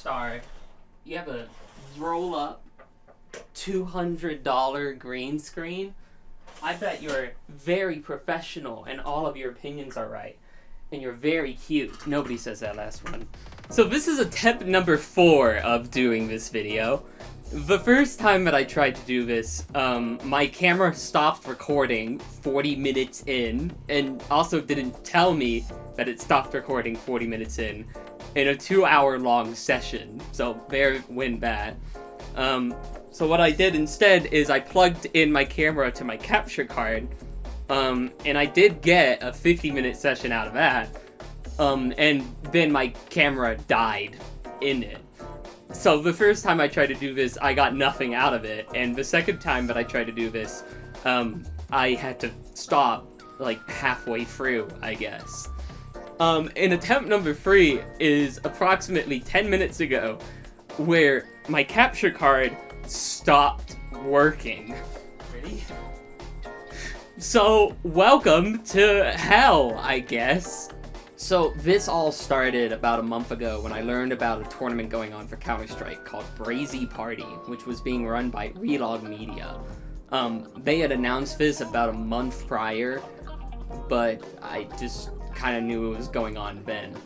Star, you have a roll-up $200 green screen? I bet you're very professional and all of your opinions are right. And you're very cute. Nobody says that last one. So this is attempt number 4 of doing this video. The first time that I tried to do this, my camera stopped recording 40 minutes in, and also didn't tell me that it stopped recording 40 minutes in a 2-hour-long session. So there went that. So what I did instead is I plugged in my camera to my capture card, and I did get a 50-minute session out of that, and then my camera died in it. So the first time I tried to do this, I got nothing out of it, and the second time that I tried to do this, I had to stop, like, halfway through, I guess. And attempt number 3 is approximately 10 minutes ago, where my capture card stopped working. Ready? So, welcome to hell, I guess. So, this all started about a month ago when I learned about a tournament going on for Counter-Strike called Brazy Party, which was being run by Relog Media. They had announced this about a month prior, but I just kind of knew it was going on then.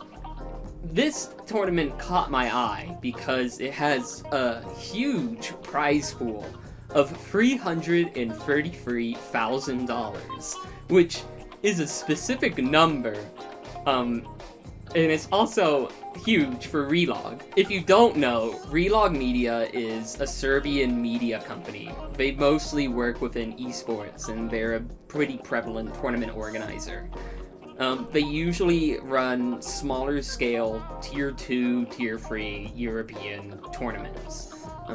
This tournament caught my eye because it has a huge prize pool of $333,000, which is a specific number, and it's also huge for Relog. If you don't know, Relog Media is a Serbian media company. They mostly work within esports, and they're a pretty prevalent tournament organizer. They usually run smaller scale, tier 2, tier 3 European tournaments.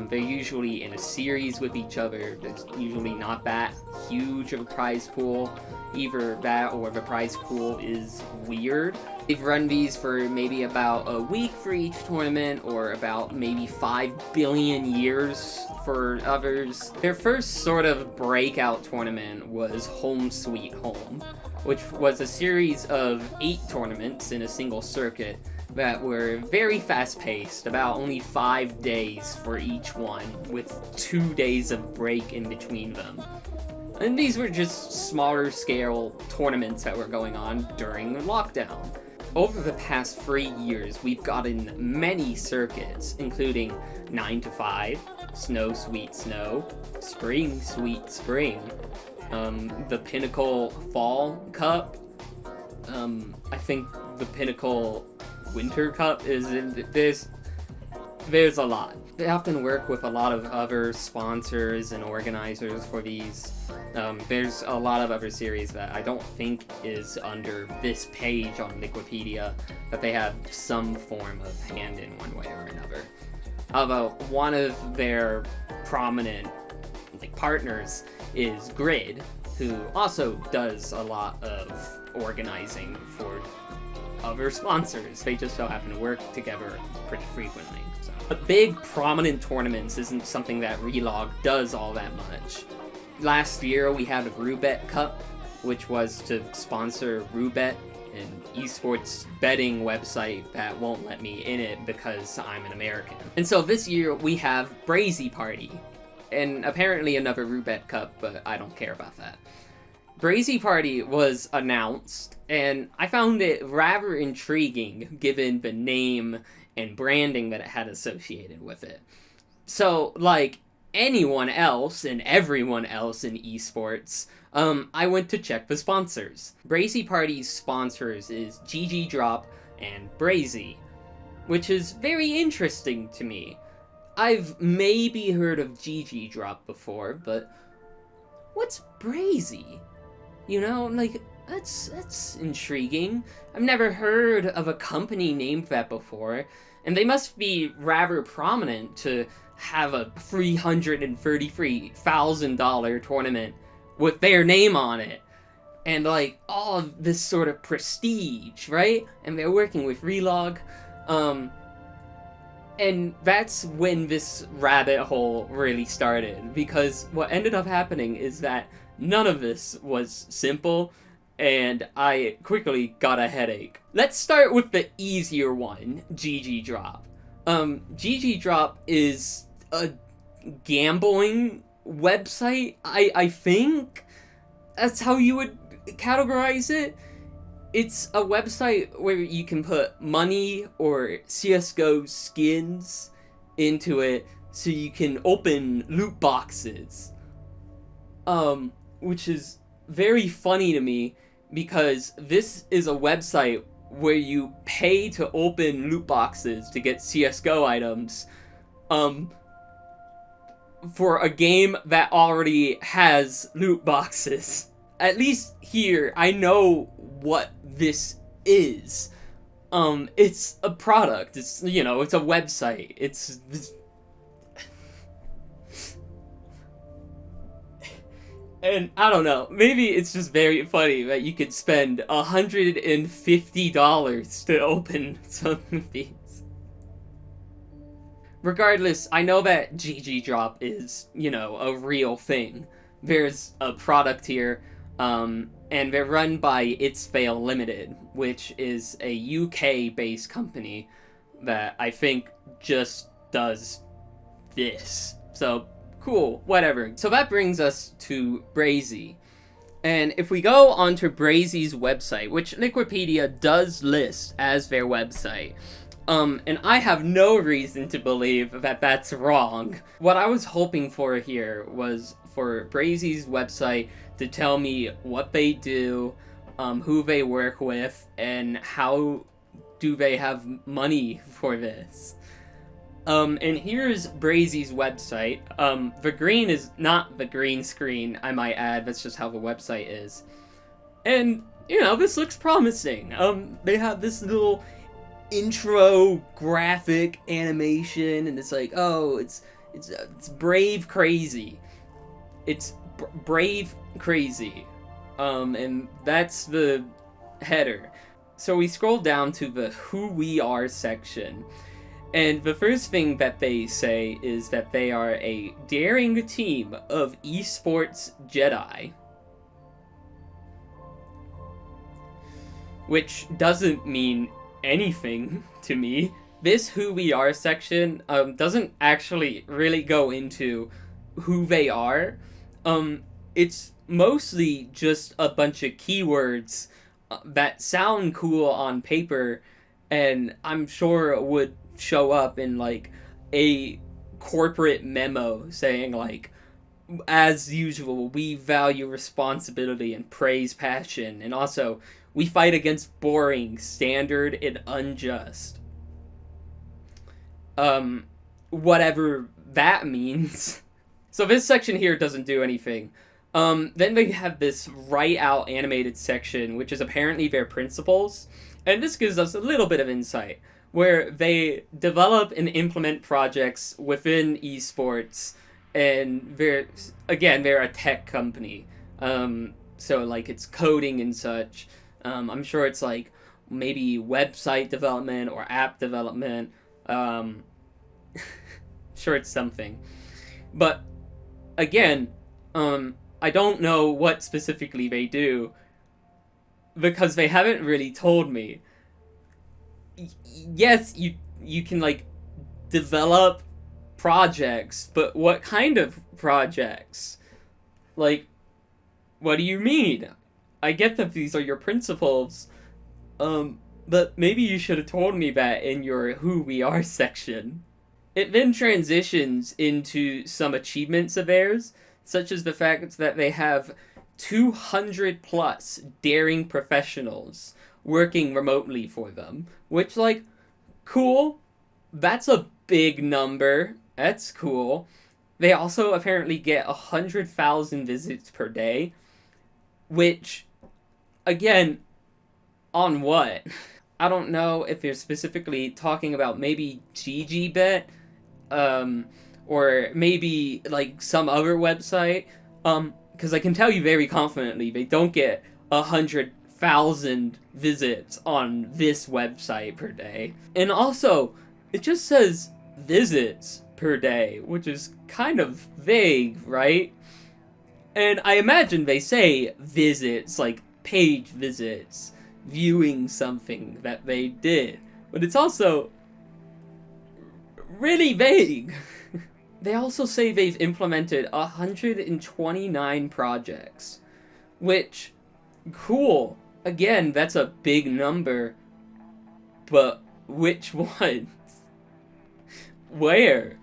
They're usually in a series with each other. There's usually not that huge of a prize pool. Either that or the prize pool is weird. They've run these for maybe about a week for each tournament, or about maybe 5 billion years for others. Their first sort of breakout tournament was Home Sweet Home, which was a series of 8 tournaments in a single circuit that were very fast-paced, about only 5 days for each one, with 2 days of break in between them. And these were just smaller scale tournaments that were going on during the lockdown. Over the past 3 years, we've gotten many circuits, including 9 to 5, Snow Sweet Snow, Spring Sweet Spring, the Pinnacle Fall Cup, I think the Pinnacle Winter Cup is in this. There's a lot. They often work with a lot of other sponsors and organizers for these. There's a lot of other series that I don't think is under this page on Wikipedia, but they have some form of hand in one way or another. Although one of their prominent partners is Grid, who also does a lot of organizing for other sponsors. They just so happen to work together pretty frequently. So. But big, prominent tournaments isn't something that Relog does all that much. Last year, we had a Roobet Cup, which was to sponsor Roobet, an esports betting website that won't let me in it because I'm an American. And so this year, we have Brazy Party, and apparently another Roobet Cup, but I don't care about that. Brazy Party was announced, and I found it rather intriguing given the name and branding that it had associated with it. So, like anyone else and everyone else in esports, I went to check the sponsors. Brazy Party's sponsors is GG Drop and Brazy, which is very interesting to me. I've maybe heard of GG Drop before, but what's Brazy? You know, like, that's intriguing. I've never heard of a company named that before, and they must be rather prominent to have a $333,000 tournament with their name on it. And, like, all of this sort of prestige, right? And they're working with Relog. And that's when this rabbit hole really started, because what ended up happening is that none of this was simple, and I quickly got a headache. Let's start with the easier one, GG Drop. GG Drop is a gambling website. I think that's how you would categorize it. It's a website where you can put money or CSGO skins into it so you can open loot boxes. Which is very funny to me because this is a website where you pay to open loot boxes to get CSGO items, for a game that already has loot boxes. At least here, I know what this is. It's a product. It's, you know, it's a website. It's and I don't know, maybe it's just very funny that you could spend $150 to open some of these. Regardless, I know that GG Drop is, you know, a real thing. There's a product here, and they're run by It's Fail Limited, which is a UK-based company that I think just does this. So, cool, whatever. So that brings us to Brazy. And if we go onto Brazy's website, which Liquipedia does list as their website, and I have no reason to believe that that's wrong. What I was hoping for here was for Brazy's website to tell me what they do, who they work with, and how do they have money for this. And here's Brazy's website. The green is not the green screen, I might add, that's just how the website is. And, you know, this looks promising. They have this little intro graphic animation, and it's like, oh, it's brave crazy. It's brave crazy. And that's the header. So we scroll down to the Who We Are section. And the first thing that they say is that they are a daring team of esports Jedi. Which doesn't mean anything to me. This Who We Are section doesn't actually really go into who they are. It's mostly just a bunch of keywords that sound cool on paper, and I'm sure would show up in like a corporate memo saying like, as usual, we value responsibility and praise passion, and also we fight against boring, standard, and unjust. Whatever that means. So this section here doesn't do anything. Then they have this write out animated section, which is apparently their principles, and this gives us a little bit of insight, where they develop and implement projects within esports, and they're a tech company. So like it's coding and such. I'm sure it's like maybe website development or app development. Sure it's something. But again, I don't know what specifically they do because they haven't really told me. Yes, you can like develop projects, but what kind of projects? Like, what do you mean? I get that these are your principles, but maybe you should have told me that in your Who We Are section. It then transitions into some achievements of theirs, such as the fact that they have 200 plus daring professionals working remotely for them, which, like, cool. That's a big number. That's cool. They also apparently get 100,000 visits per day, which, again, on what? I don't know if they're specifically talking about maybe GGBet, or maybe, like, some other website, because I can tell you very confidently they don't get 100,000 visits on this website per day. And also, it just says visits per day, which is kind of vague, right? And I imagine they say visits, like page visits, viewing something that they did. But it's also really vague. They also say they've implemented 129 projects, which, cool. Again, that's a big number, but which ones? Where?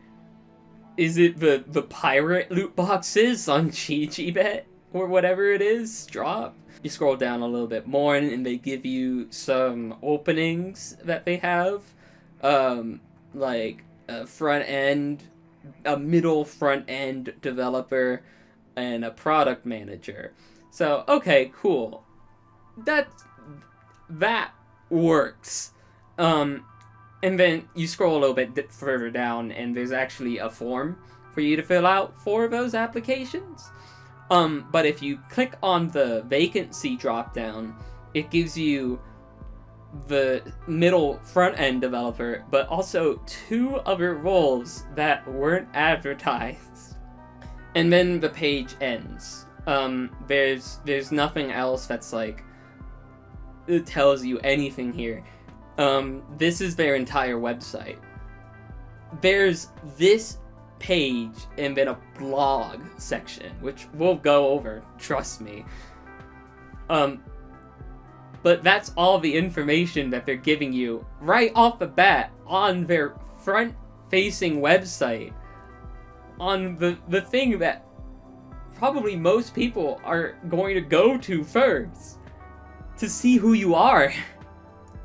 Is it the pirate loot boxes on Chi-Chi-Bet? Or whatever it is, drop? You scroll down a little bit more and they give you some openings that they have. Like a front end, a middle front end developer, and a product manager. So, okay, cool. That works. And then you scroll a little bit further down and there's actually a form for you to fill out for those applications. But if you click on the vacancy dropdown, it gives you the middle front-end developer, but also 2 other roles that weren't advertised. And then the page ends. There's nothing else that's like, it tells you anything here. This is their entire website. There's this page and then a blog section, which we'll go over, trust me. But that's all the information that they're giving you right off the bat on their front-facing website, on the thing that probably most people are going to go to first to see who you are.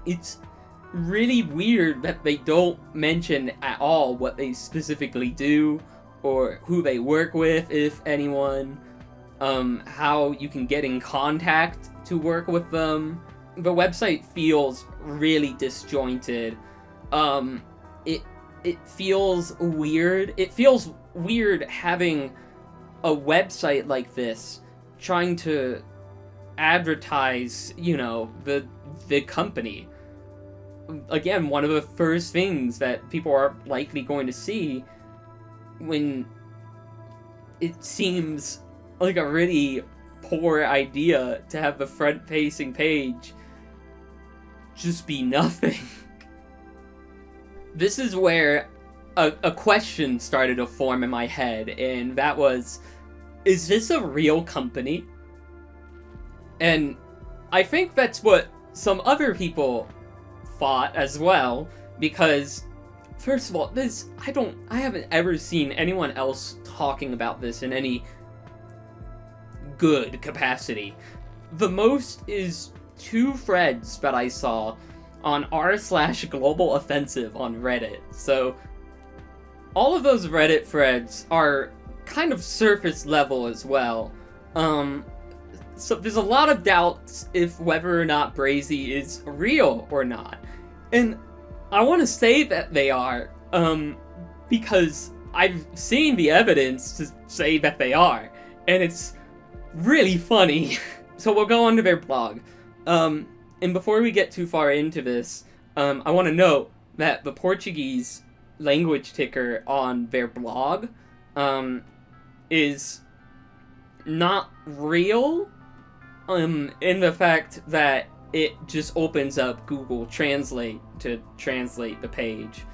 It's really weird that they don't mention at all what they specifically do, or who they work with, if anyone, how you can get in contact to work with them. The website feels really disjointed. It feels weird. It feels weird having a website like this trying to advertise, you know, the company. Again, one of the first things that people are likely going to see when it seems like a really poor idea to have the front-facing page just be nothing. This is where a question started to form in my head, and that was, is this a real company? And I think that's what some other people thought as well, because first of all, I haven't ever seen anyone else talking about this in any good capacity. The most is 2 threads that I saw on r/global offensive on Reddit. So all of those Reddit threads are kind of surface level as well. So there's a lot of doubts if whether or not Brazy is real or not. And I want to say that they are, because I've seen the evidence to say that they are, and it's really funny. So we'll go on to their blog. And before we get too far into this, I want to note that the Portuguese language ticker on their blog is not real, in the fact that it just opens up Google Translate to translate the page.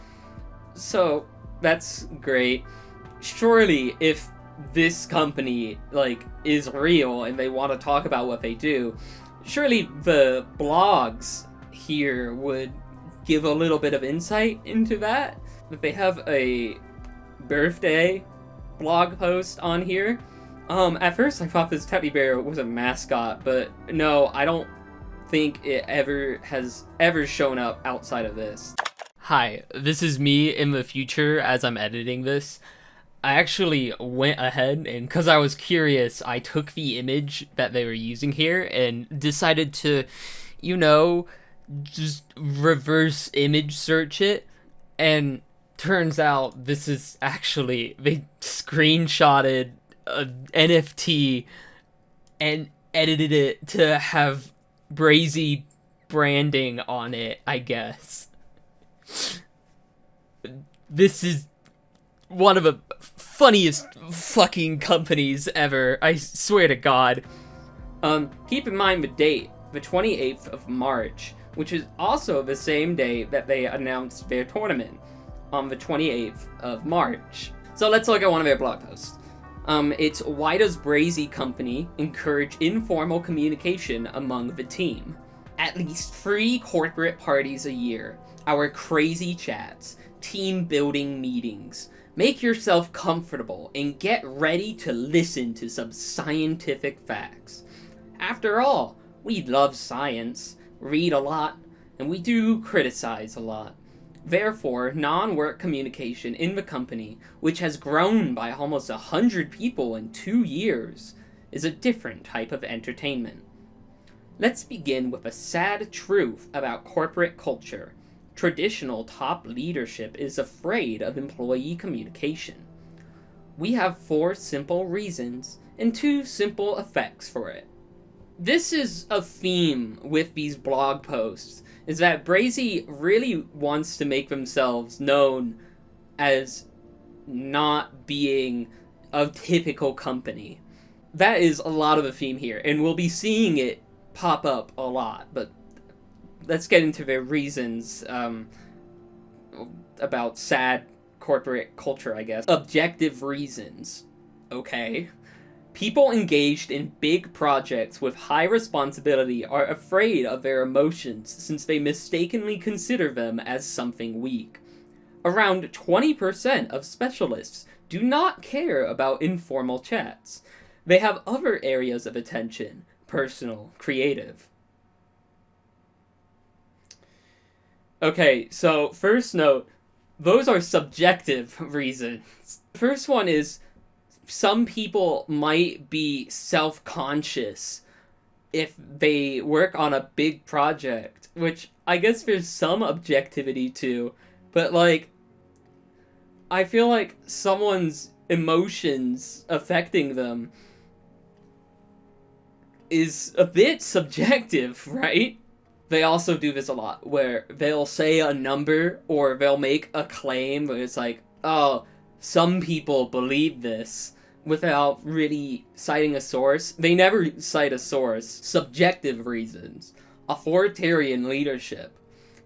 So that's great. Surely if this company is real and they want to talk about what they do, surely the blogs here would give a little bit of insight into that. That they have a birthday blog post on here. At first I thought this teddy bear was a mascot, but no, I don't think it has ever shown up outside of this. Hi, this is me in the future as I'm editing this. I actually went ahead and, because I was curious, I took the image that they were using here and decided to, just reverse image search it, and turns out this is actually, they screenshotted an NFT and edited it to have Brazy branding on it, I guess. This is one of the funniest fucking companies ever, I swear to God. Keep in mind the date, the 28th of March, which is also the same day that they announced their tournament. on the 28th of March. So let's look at one of their blog posts. It's why does Brazy company encourage informal communication among the team? At least 3 corporate parties a year, our crazy chats, team building meetings. Make yourself comfortable and get ready to listen to some scientific facts. After all, we love science, read a lot, and we do criticize a lot. Therefore, non-work communication in the company, which has grown by almost 100 people in 2 years, is a different type of entertainment. Let's begin with a sad truth about corporate culture. Traditional top leadership is afraid of employee communication. We have 4 simple reasons and 2 simple effects for it. This is a theme with these blog posts, is that Brazy really wants to make themselves known as not being a typical company. That is a lot of the theme here, and we'll be seeing it pop up a lot, but let's get into the reasons about sad corporate culture, I guess. Objective reasons. Okay. People engaged in big projects with high responsibility are afraid of their emotions since they mistakenly consider them as something weak. Around 20% of specialists do not care about informal chats. They have other areas of attention, personal, creative. Okay, so first note, those are subjective reasons. First one is, some people might be self-conscious if they work on a big project, which I guess there's some objectivity to, but like, I feel like someone's emotions affecting them is a bit subjective, right? They also do this a lot, where they'll say a number, or they'll make a claim where it's like, oh, some people believe this, without really citing a source. They never cite a source. Subjective reasons. Authoritarian leadership.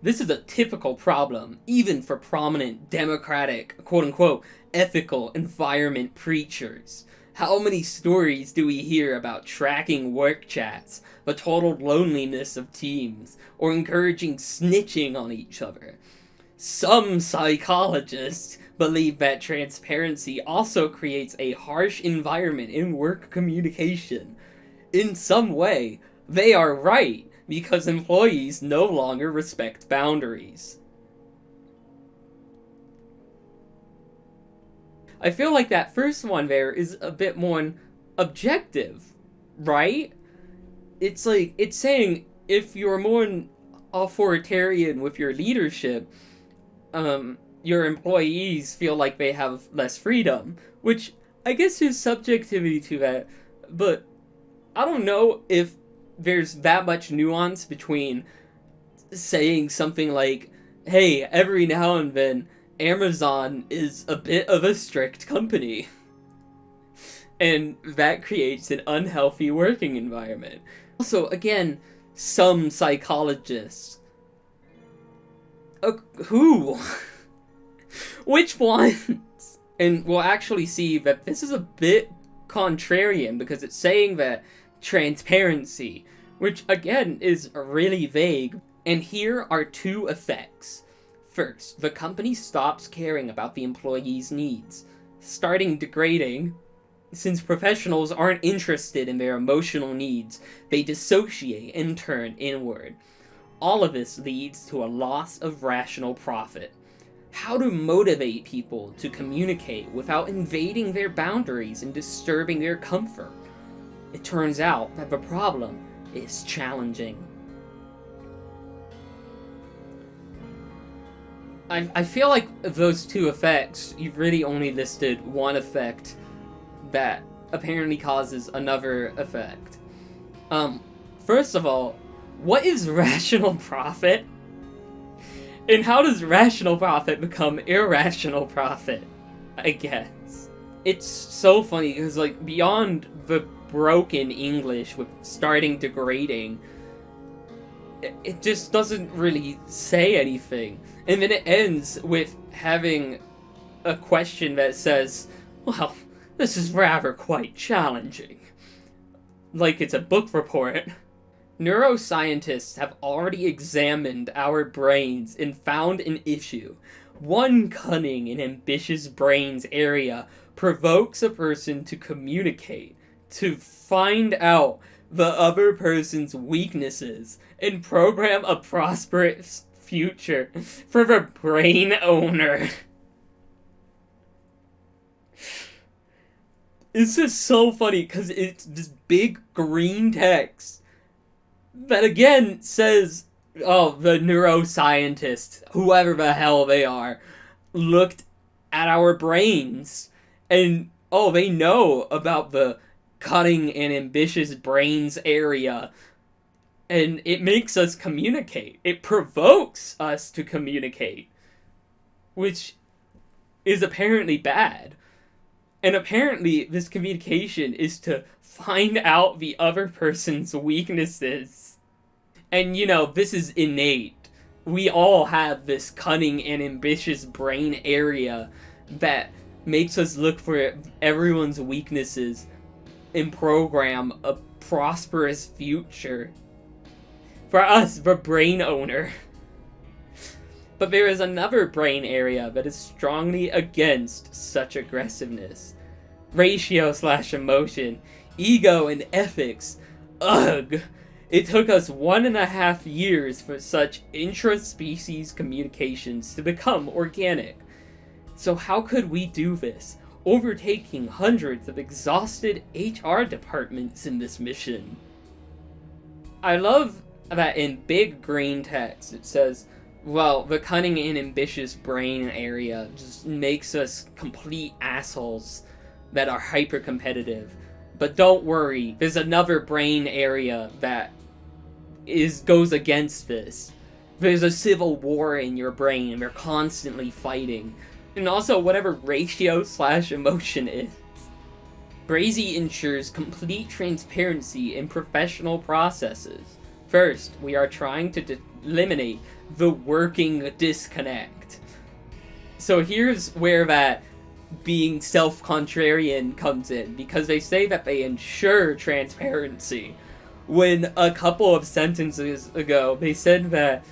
This is a typical problem, even for prominent democratic, quote-unquote, ethical environment preachers. How many stories do we hear about tracking work chats, the total loneliness of teams, or encouraging snitching on each other? Some psychologists believe that transparency also creates a harsh environment in work communication. In some way, they are right, because employees no longer respect boundaries. I feel like that first one there is a bit more objective, right? It's like, it's saying if you're more authoritarian with your leadership, your employees feel like they have less freedom, which I guess there's subjectivity to that, but I don't know if there's that much nuance between saying something like, hey, every now and then, Amazon is a bit of a strict company, and that creates an unhealthy working environment. Also, again, some psychologists. Who? Which ones? And we'll actually see that this is a bit contrarian, because it's saying that transparency, which again is really vague. And here are 2 effects. First, the company stops caring about the employees' needs, starting degrading. Since professionals aren't interested in their emotional needs, they dissociate and turn inward. All of this leads to a loss of rational profit. How to motivate people to communicate without invading their boundaries and disturbing their comfort? It turns out that the problem is challenging. I feel like those 2 effects, you've really only listed one effect that apparently causes another effect. First of all, what is rational profit? And how does rational profit become irrational profit? I guess. It's so funny, because, like, beyond the broken English with starting degrading, it just doesn't really say anything. And then it ends with having a question that says, well, this is rather quite challenging. Like it's a book report. Neuroscientists have already examined our brains and found an issue. One cunning and ambitious brain's area provokes a person to communicate, to find out the other person's weaknesses, and program a prosperous future for the brain owner. This is so funny because it's this big green text that again says, oh, the neuroscientists, whoever the hell they are, looked at our brains and, oh, they know about the cunning and ambitious brains area, and it makes us communicate. It provokes us to communicate, which is apparently bad. And apparently this communication is to find out the other person's weaknesses. And you know, this is innate. We all have this cunning and ambitious brain area that makes us look for everyone's weaknesses and program a prosperous future for us, the brain owner. But there is another brain area that is strongly against such aggressiveness. Ratio/emotion, ego, and ethics. Ugh! It took us 1.5 years for such intra-species communications to become organic. So how could we do this, overtaking hundreds of exhausted HR departments in this mission? I love that in big green text it says, well, the cunning and ambitious brain area just makes us complete assholes that are hyper-competitive. But don't worry, there's another brain area that goes against this. There's a civil war in your brain and they're constantly fighting. And also whatever ratio/emotion is. Brazy ensures complete transparency in professional processes. First, we are trying to eliminate the working disconnect. So here's where that being self-contrarian comes in, because they say that they ensure transparency, when a couple of sentences ago they said that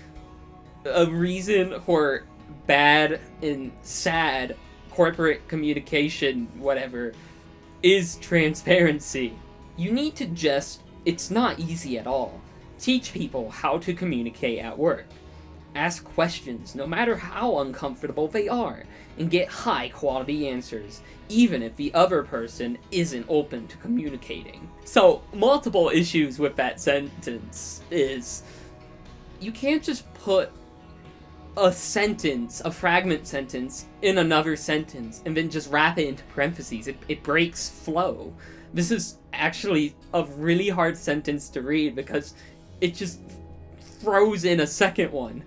a reason for bad and sad corporate communication, whatever, is transparency. You need to just, it's not easy at all, teach people how to communicate at work. Ask questions, no matter how uncomfortable they are, and get high-quality answers, even if the other person isn't open to communicating. So, multiple issues with that sentence is, you can't just put a sentence, a fragment sentence, in another sentence, and then just wrap it into parentheses. It breaks flow. This is actually a really hard sentence to read because it just throws in a second one.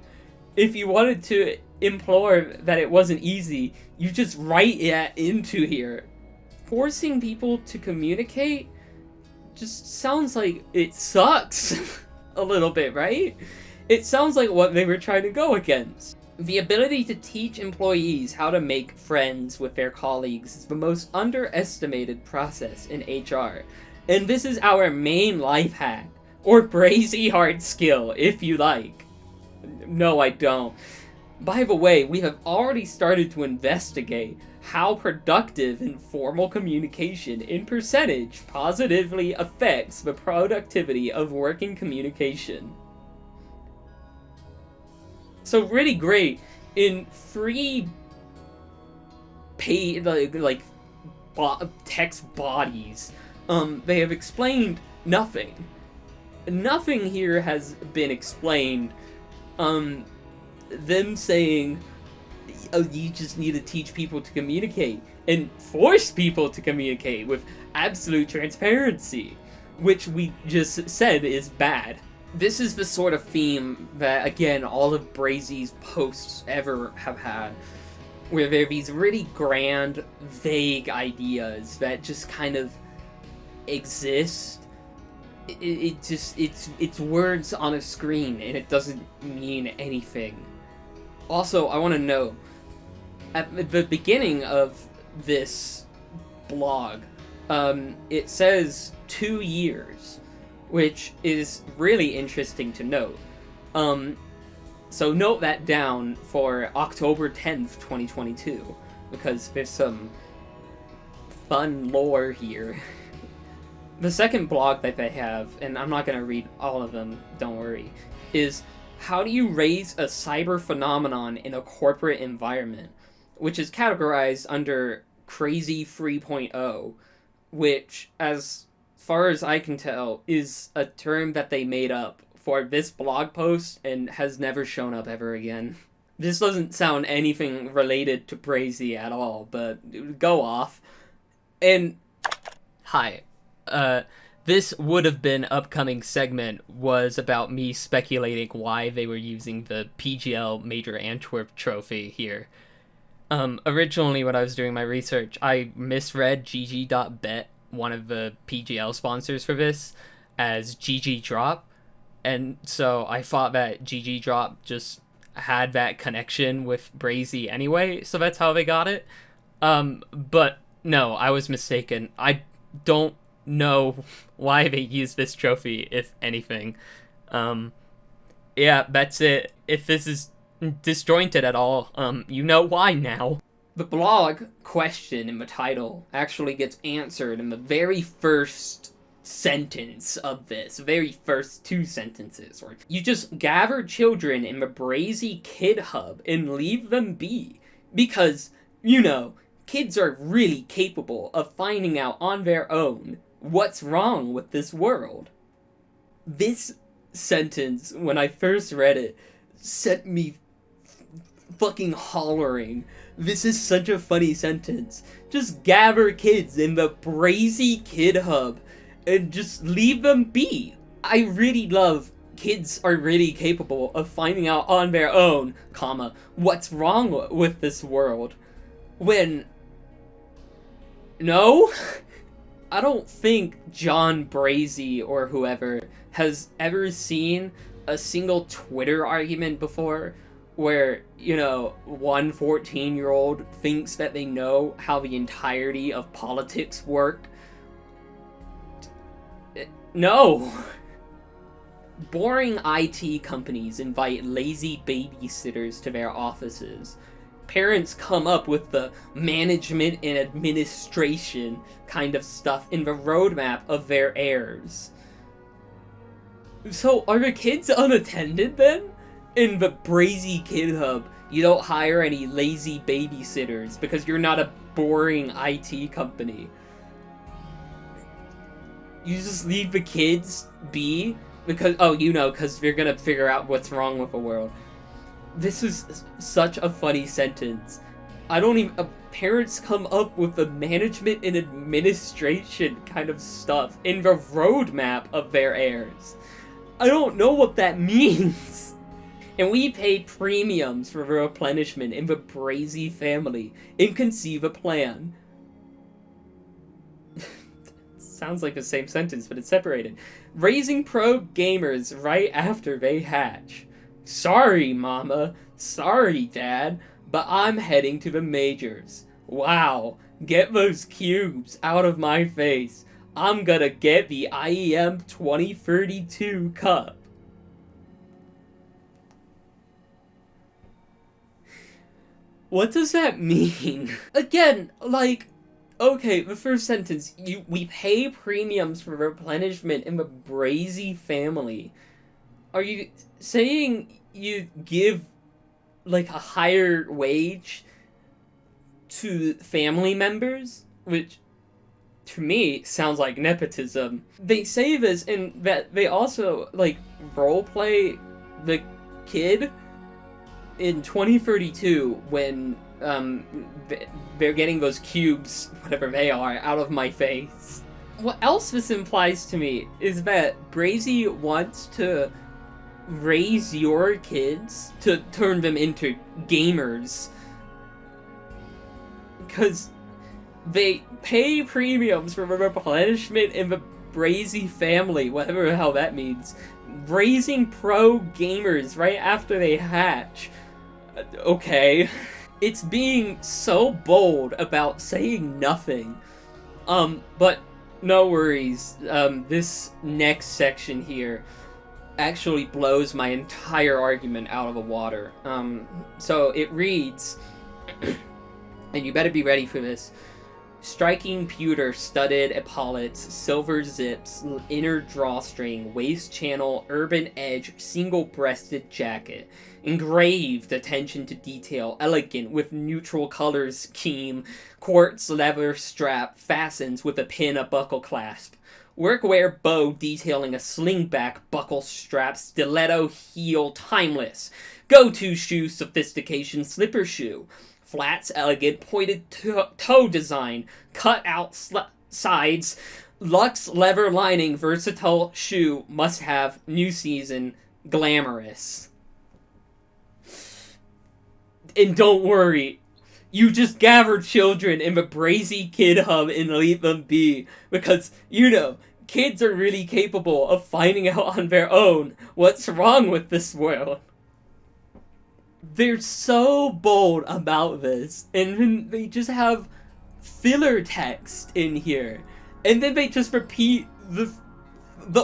If you wanted to implore that it wasn't easy, you just write it into here. Forcing people to communicate just sounds like it sucks a little bit, right? It sounds like what they were trying to go against. The ability to teach employees how to make friends with their colleagues is the most underestimated process in HR. And this is our main life hack, or Brazy hard skill, if you like. No, I don't. By the way, we have already started to investigate how productive informal communication in percentage positively affects the productivity of working communication. So really great, in 3 text bodies, they have explained nothing. Nothing here has been explained. Them saying, oh, you just need to teach people to communicate, and force people to communicate with absolute transparency, which we just said is bad. This is the sort of theme that, again, all of Brazy's posts ever have had, where there are these really grand, vague ideas that just kind of exist, it's words on a screen and it doesn't mean anything. Also, I want to know, at the beginning of this blog, it says 2 years, which is really interesting to note. So note that down for October 10th, 2022, because there's some fun lore here. The second blog that they have, and I'm not going to read all of them, don't worry, is how do you raise a cyber phenomenon in a corporate environment, which is categorized under Crazy 3.0, which, as far as I can tell, is a term that they made up for this blog post and has never shown up ever again. This doesn't sound anything related to Brazy at all, but go off. And hi. This would have been upcoming segment was about me speculating why they were using the PGL Major Antwerp trophy here. Originally when I was doing my research, I misread GG.bet, one of the PGL sponsors for this, as GG Drop, and so I thought that GG Drop just had that connection with Brazy anyway, so that's how they got it. But no, I was mistaken. I don't know why they use this trophy, if anything. Yeah, that's it. If this is disjointed at all, you know why now. The blog question in the title actually gets answered in the very first sentence of this, very first 2 sentences, where you just gather children in the Brazy Kid Hub and leave them be, because, you know, kids are really capable of finding out on their own what's wrong with this world. This sentence, when I first read it, sent me fucking hollering. This is such a funny sentence. Just gather kids in the Brazy Kid Hub and just leave them be. I really love kids are really capable of finding out on their own, comma, what's wrong with this world. When... No? I don't think John Brazy or whoever has ever seen a single Twitter argument before where, you know, one 14-year-old thinks that they know how the entirety of politics work. No! Boring IT companies invite lazy babysitters to their offices. Parents come up with the management and administration kind of stuff in the roadmap of their heirs. So, are the kids unattended then? In the Brazy Kid Hub, you don't hire any lazy babysitters because you're not a boring IT company. You just leave the kids be because, oh, you know, because they're gonna figure out what's wrong with the world. This is such a funny sentence. I don't even... parents come up with the management and administration kind of stuff in the roadmap of their heirs. I don't know what that means. And we pay premiums for the replenishment in the Brazy family and conceive a plan. Sounds like the same sentence, but it's separated. Raising pro gamers right after they hatch. Sorry, Mama. Sorry, Dad. But I'm heading to the majors. Wow. Get those cubes out of my face. I'm gonna get the IEM 2032 cup. What does that mean? Again, like, okay, the first sentence, we pay premiums for replenishment in the Brazy family. Are you saying you give, like, a higher wage to family members? Which, to me, sounds like nepotism. They say this in that they also, like, roleplay the kid in 2032 when, they're getting those cubes, whatever they are, out of my face. What else this implies to me is that Brazy wants to raise your kids to turn them into gamers. Because they pay premiums for replenishment in the Brazy family, whatever the hell that means, raising pro gamers right after they hatch. Okay. It's being so bold about saying nothing. But no worries. This next section here actually blows my entire argument out of the water. So it reads, and you better be ready for this. Striking pewter, studded epaulets, silver zips, inner drawstring, waist channel, urban edge, single-breasted jacket. Engraved attention to detail, elegant with neutral color scheme, quartz leather strap, fastens with a pin, a buckle clasp. Workwear bow detailing a slingback, buckle strap, stiletto heel, timeless. Go-to shoe, sophistication, slipper shoe. Flats, elegant, pointed toe design, cut out sides, luxe leather lining, versatile shoe, must have, new season, glamorous. And don't worry, you just gather children in the Brazy Kid Hub and leave them be, because, you know, kids are really capable of finding out on their own what's wrong with this world. They're so bold about this, and then they just have filler text in here, and then they just repeat the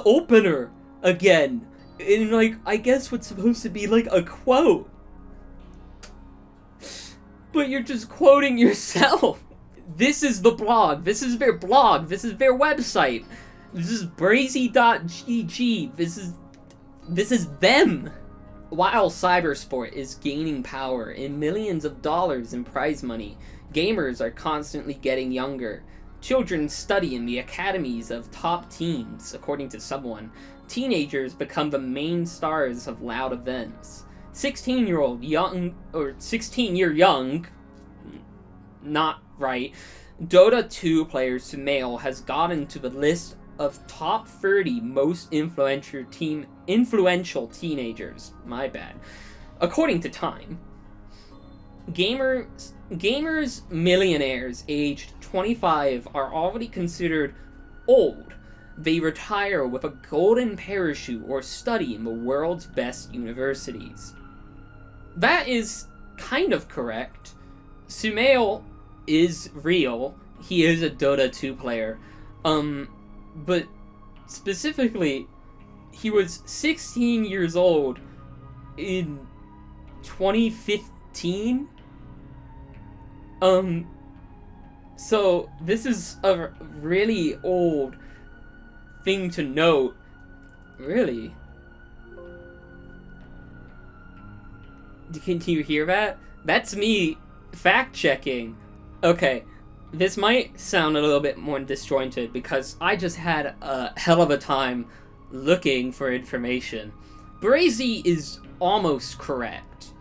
opener again, in, like, I guess what's supposed to be, like, a quote. But you're just quoting yourself. This is the blog. This is their blog. This is their website. This is brazy.gg. This is them. While cybersport is gaining power in millions of dollars in prize money, gamers are constantly getting younger. Children study in the academies of top teams, according to someone. Teenagers become the main stars of loud events. 16-year young, not right, Dota 2 player Sumail has gotten to the list of top 30 most influential teenagers. My bad. According to Time, gamers millionaires aged 25 are already considered old. They retire with a golden parachute or study in the world's best universities. That is kind of correct. Sumail is real. He is a Dota 2 player. But specifically, he was 16 years old in 2015. So this is a really old thing to note. Really? Can you hear that? That's me fact-checking. Okay, this might sound a little bit more disjointed because I just had a hell of a time looking for information. Brazy is almost correct.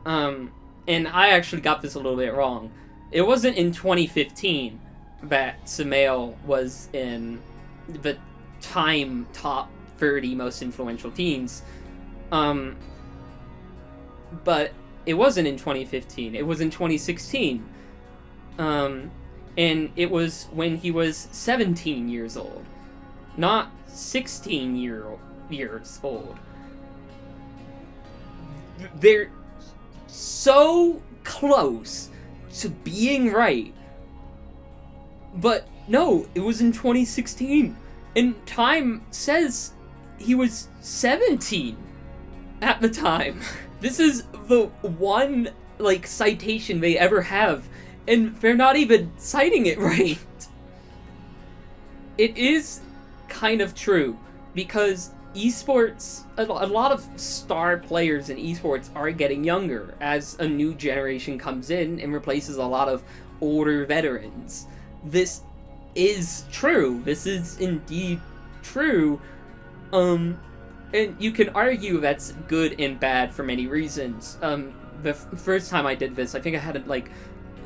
And I actually got this a little bit wrong. It wasn't in 2015 that Sumail was in the Time top 30 most influential teens. But it wasn't in 2015. It was in 2016. And it was when he was 17 years old, not 16 years old. They're so close to being right. But no, it was in 2016. And Time says he was 17 at the time. This is the one, like, citation they ever have, and they're not even citing it right. It is kind of true, because esports, a lot of star players in esports are getting younger as a new generation comes in and replaces a lot of older veterans. This is true. This is indeed true. And you can argue that's good and bad for many reasons. The first time I did this, I think I had like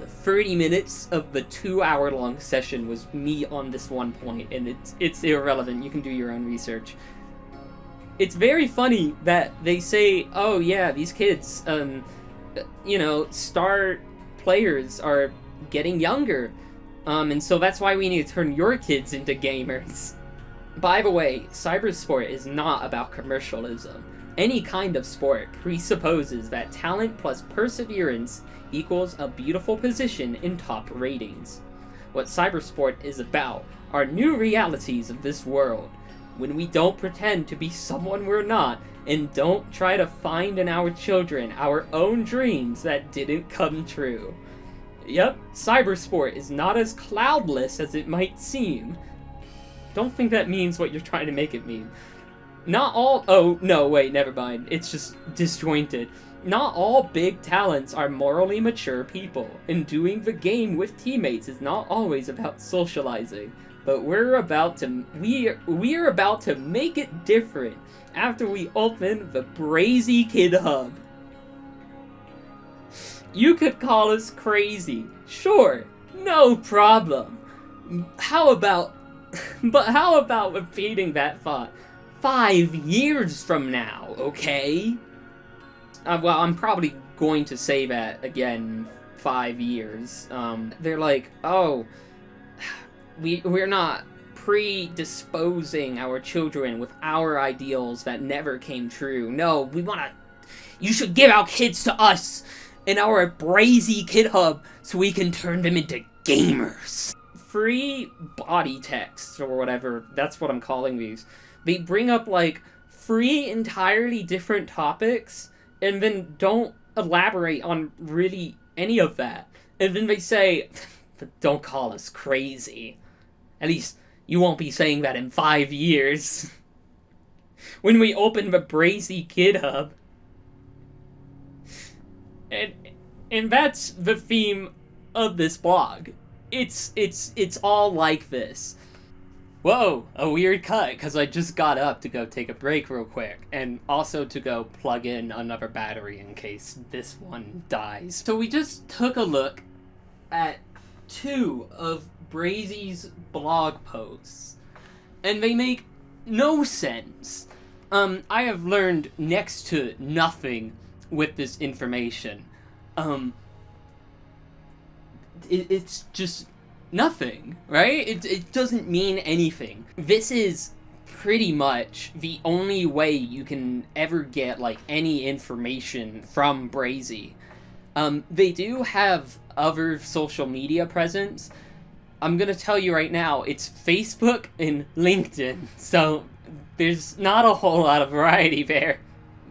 30 minutes of the 2-hour-long session was me on this one point, and it's irrelevant. You can do your own research. It's very funny that they say, oh yeah, these kids, you know, star players are getting younger. And so that's why we need to turn your kids into gamers. By the way, cybersport is not about commercialism. Any kind of sport presupposes that talent plus perseverance equals a beautiful position in top ratings. What cybersport is about are new realities of this world, when we don't pretend to be someone we're not, and don't try to find in our children our own dreams that didn't come true. Yep, cybersport is not as cloudless as it might seem. Don't think that means what you're trying to make it mean. Not all- oh, no, wait, never mind. It's just disjointed. Not all big talents are morally mature people, and doing the game with teammates is not always about socializing. But we're about to make it different after we open the Brazy Kid Hub. You could call us crazy, sure, no problem. How about repeating that thought 5 years from now, okay? Well, I'm probably going to say that again 5 years. They're like, oh, we're not predisposing our children with our ideals that never came true. No, you should give our kids to us in our Brazy Kid Hub so we can turn them into gamers. Free body text, or whatever, that's what I'm calling these. They bring up, like, 3 entirely different topics, and then don't elaborate on really any of that. And then they say, don't call us crazy. At least, you won't be saying that in 5 years. When we open the Brazy Kid Hub. And that's the theme of this blog. It's all like this. Whoa, a weird cut, because I just got up to go take a break real quick, and also to go plug in another battery in case this one dies. So we just took a look at 2 of Brazy's blog posts, and they make no sense. I have learned next to nothing with this information. It's just nothing, right? It doesn't mean anything. This is pretty much the only way you can ever get, like, any information from Brazy. They do have other social media presence. I'm gonna tell you right now, it's Facebook and LinkedIn, so there's not a whole lot of variety there.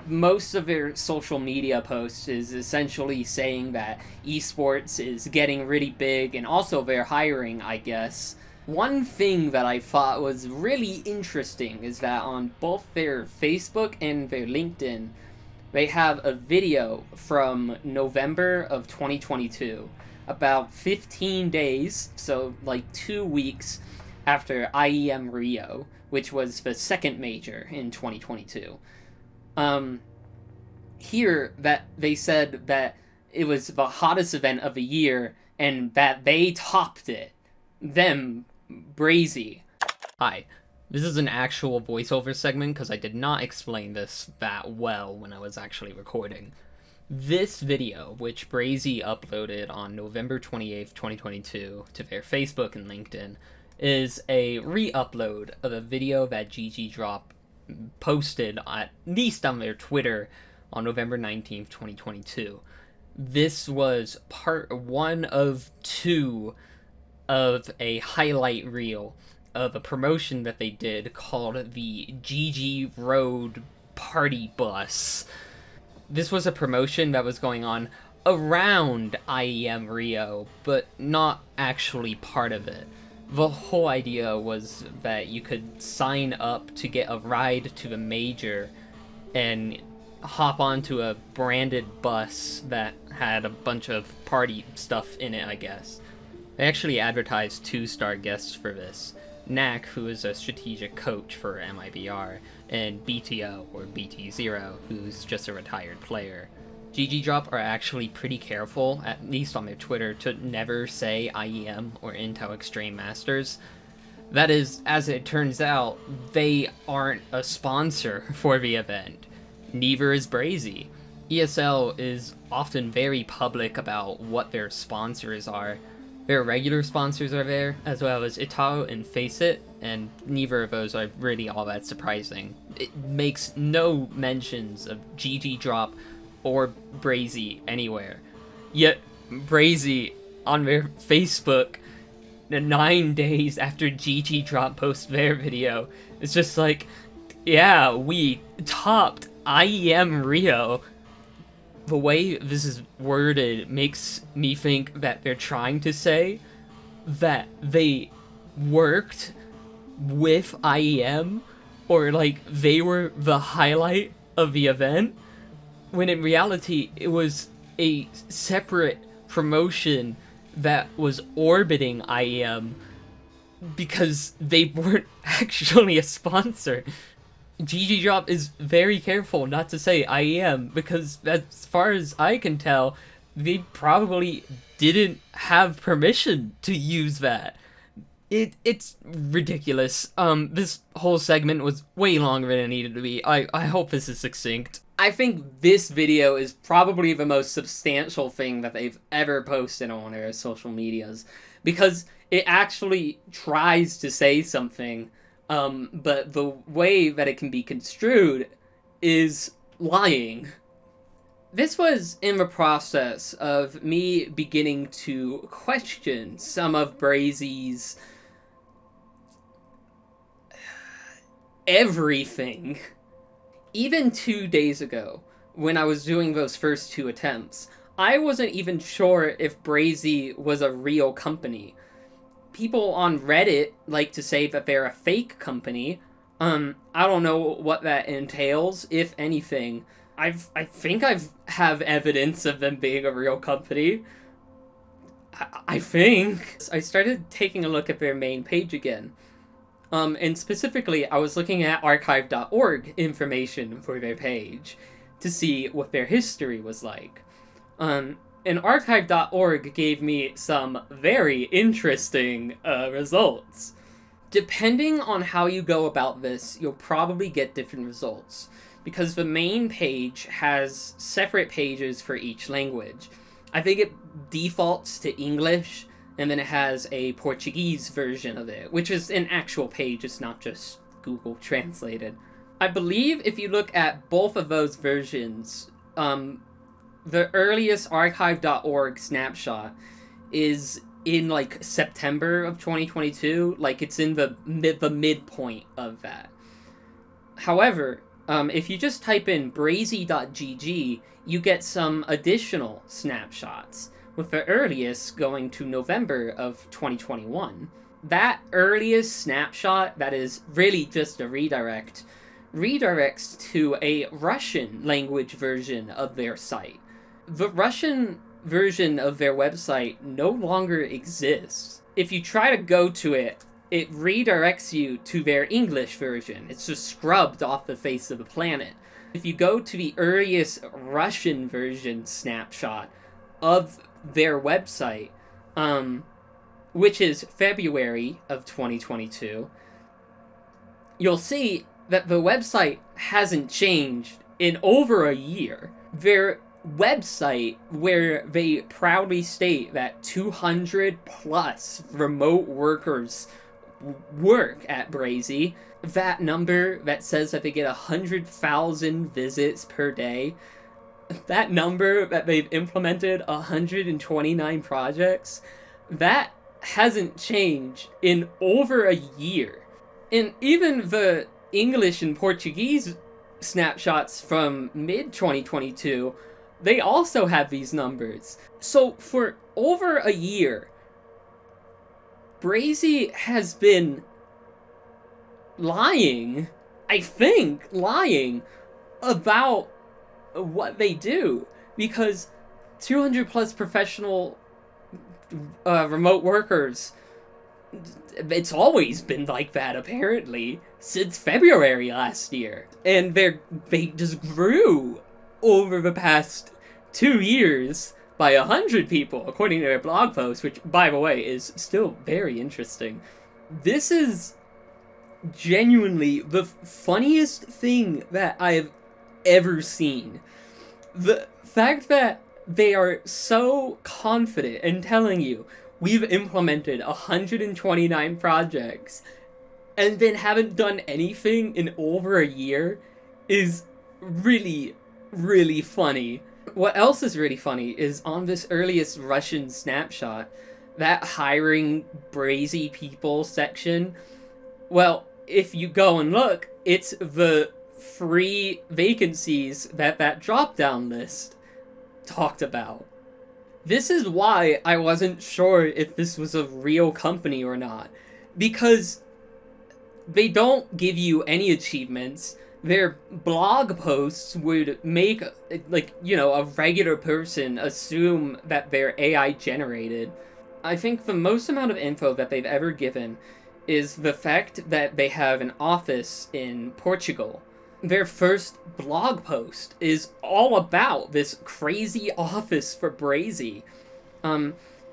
Most of their social media posts is essentially saying that esports is getting really big, and also they're hiring, I guess. One thing that I thought was really interesting is that on both their Facebook and their LinkedIn, they have a video from November of 2022, about 15 days, so like 2 weeks after IEM Rio, which was the second major in 2022. Here that they said that it was the hottest event of the year and that they topped it. Them, Brazy. Hi, this is an actual voiceover segment because I did not explain this that well when I was actually recording. This video, which Brazy uploaded on November 28th, 2022 to their Facebook and LinkedIn, is a re-upload of a video that GG Drop posted at least on their Twitter on November 19th, 2022. This was part 1 of 2 of a highlight reel of a promotion that they did called the GG Road Party Bus. This was a promotion that was going on around IEM Rio, but not actually part of it. The whole idea was that you could sign up to get a ride to the major and hop onto a branded bus that had a bunch of party stuff in it, I guess. They actually advertised 2-star guests for this. Knack, who is a strategic coach for MIBR, and BTO, or BT0, who's just a retired player. GG Drop are actually pretty careful, at least on their Twitter, to never say IEM or Intel Extreme Masters. That is, as it turns out, they aren't a sponsor for the event. Neither is Brazy. ESL is often very public about what their sponsors are, Their regular sponsors are there, as well as Itao and Face It, and neither of those are really all that surprising. It makes no mentions of GG Drop or Brazy anywhere. Yet, Brazy, on their Facebook, 9 days after GG Drop posts their video, it's just like, yeah, we topped IEM Rio. The way this is worded makes me think that they're trying to say that they worked with IEM, or like they were the highlight of the event, when in reality it was a separate promotion that was orbiting IEM because they weren't actually a sponsor. GG Drop is very careful not to say IEM because, as far as I can tell, they probably didn't have permission to use that. It's ridiculous. This whole segment was way longer than it needed to be. I hope this is succinct. I think this video is probably the most substantial thing that they've ever posted on their social medias, because it actually tries to say something, but the way that it can be construed is lying. This was in the process of me beginning to question some of Brazy's everything. Even 2 days ago, when I was doing those first 2 attempts, I wasn't even sure if Brazy was a real company. People on Reddit like to say that they're a fake company. I don't know what that entails, if anything. I think I have evidence of them being a real company. I think. I started taking a look at their main page again. And specifically, I was looking at archive.org information for their page to see what their history was like. And archive.org gave me some very interesting results. Depending on how you go about this, you'll probably get different results, because the main page has separate pages for each language. I think it defaults to English, and then it has a Portuguese version of it, which is an actual page, it's not just Google translated. I believe if you look at both of those versions, the earliest archive.org snapshot is in like September of 2022, like it's in the midpoint of that. However, if you just type in brazy.gg, you get some additional snapshots, with the earliest going to November of 2021. That earliest snapshot, that is really just a redirect, redirects to a Russian language version of their site. The Russian version of their website no longer exists. If you try to go to it, it redirects you to their English version. It's just scrubbed off the face of the planet. If you go to the earliest Russian version snapshot of their website, which is February of 2022, you'll see that the website hasn't changed in over a year. Their website, where they proudly state that 200 plus remote workers work at Brazy, that number that says that they get 100,000 visits per day, that number that they've implemented 129 projects, that hasn't changed in over a year. And even the English and Portuguese snapshots from mid-2022, they also have these numbers. So for over a year, Brazy has been lying, I think, lying about what they do, because 200 plus professional remote workers, it's always been like that apparently since February last year, and they just grew over the past 2 years by 100 people according to their blog post, which by the way is still very interesting. This is genuinely the funniest thing that I've ever seen. The fact that they are so confident in telling you, we've implemented 129 projects and then haven't done anything in over a year is really, really funny. What else is really funny is on this earliest Russian snapshot, that hiring Brazy people section, well, if you go and look, it's the free vacancies that drop-down list talked about. This is why I wasn't sure if this was a real company or not, because they don't give you any achievements. Their blog posts would make, like, you know, a regular person assume that they're AI generated. I think the most amount of info that they've ever given is the fact that they have an office in Portugal. Their first blog post is all about this crazy office for Brazy.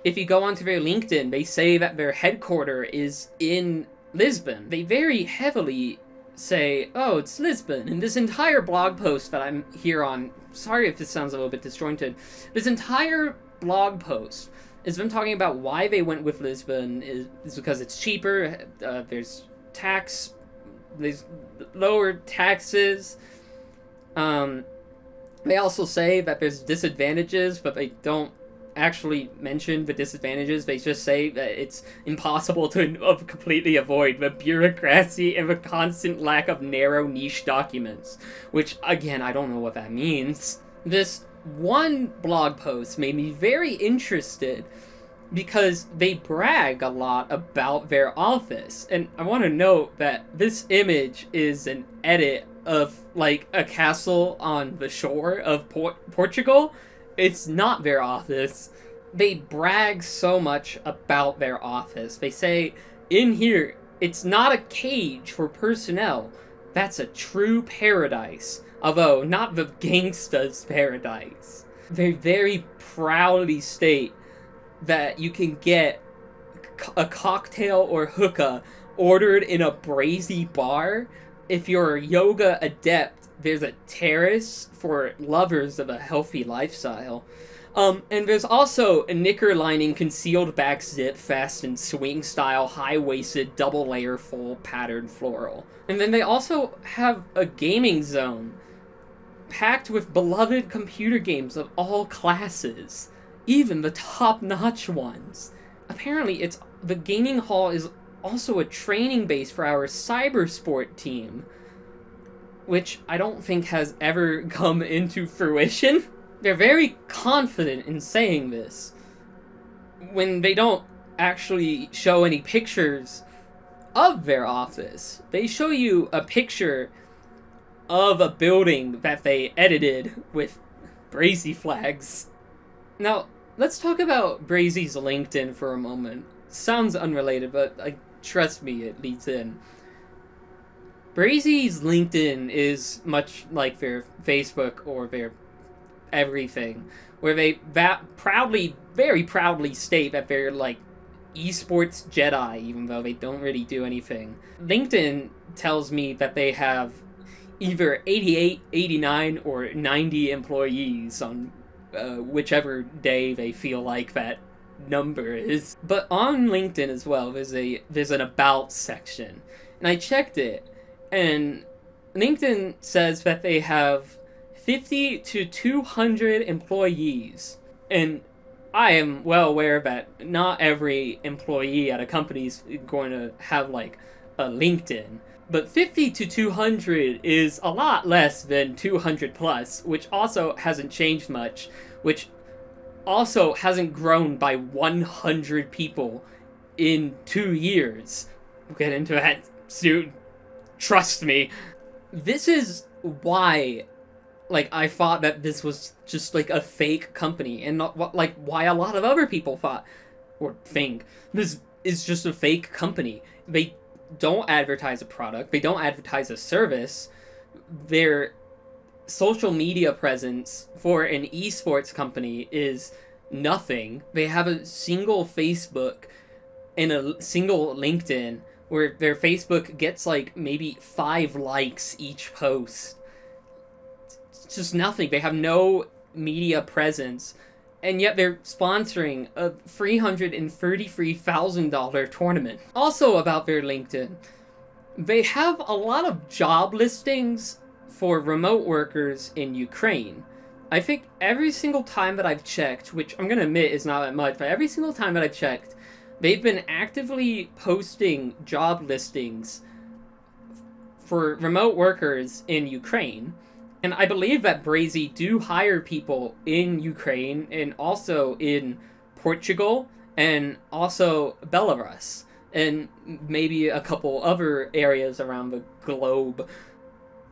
If you go onto their LinkedIn, they say that their headquarters is in Lisbon. They very heavily say, oh, it's Lisbon. And this entire blog post that I'm here on, sorry if this sounds a little bit disjointed, this entire blog post is them talking about why they went with Lisbon is because it's cheaper, there's lower taxes. They also say that there's disadvantages, but they don't actually mention the disadvantages. They just say that it's impossible to completely avoid the bureaucracy and the constant lack of narrow niche documents, which, again, I don't know what that means. This one blog post made me very interested because they brag a lot about their office. And I want to note that this image is an edit of, like, a castle on the shore of Portugal. It's not their office. They brag so much about their office. They say, in here, it's not a cage for personnel. That's a true paradise. Although, not the gangsta's paradise. They very proudly state that you can get a cocktail or hookah ordered in a Brazy bar. If you're a yoga adept, there's a terrace for lovers of a healthy lifestyle. And there's also a knicker lining, concealed back zip, fast and swing style, high-waisted, double layer, full patterned floral. And then they also have a gaming zone packed with beloved computer games of all classes, even the top-notch ones. Apparently, the gaming hall is also a training base for our cybersport team, which I don't think has ever come into fruition. They're very confident in saying this when they don't actually show any pictures of their office. They show you a picture of a building that they edited with Brazy flags. Now, let's talk about Brazy's LinkedIn for a moment. Sounds unrelated, but trust me, it leads in. Brazy's LinkedIn is much like their Facebook or their everything, where they very proudly state that they're like esports Jedi, even though they don't really do anything. LinkedIn tells me that they have either 88, 89, or 90 employees on whichever day they feel like that number is. But on LinkedIn as well, there's an about section, and I checked it, and LinkedIn says that they have 50 to 200 employees, and I am well aware that not every employee at a company is going to have like a LinkedIn, but 50 to 200 is a lot less than 200 plus, which also hasn't changed much, which also hasn't grown by 100 people in 2 years. We'll get into that soon. Trust me. This is why, like, I thought that this was just, like, a fake company, and not, like, why a lot of other people thought, or think, this is just a fake company. They don't advertise a product, they don't advertise a service. Their social media presence for an esports company is nothing. They have a single Facebook and a single LinkedIn, where their Facebook gets, like, maybe 5 likes each post. It's just nothing. They have no media presence. and yet they're sponsoring a $333,000 tournament. Also about their LinkedIn, they have a lot of job listings for remote workers in Ukraine. I think every single time that I've checked, which I'm gonna admit is not that much, but every single time that I've checked, they've been actively posting job listings for remote workers in Ukraine. And I believe that Brazy do hire people in Ukraine and also in Portugal and also Belarus and maybe a couple other areas around the globe.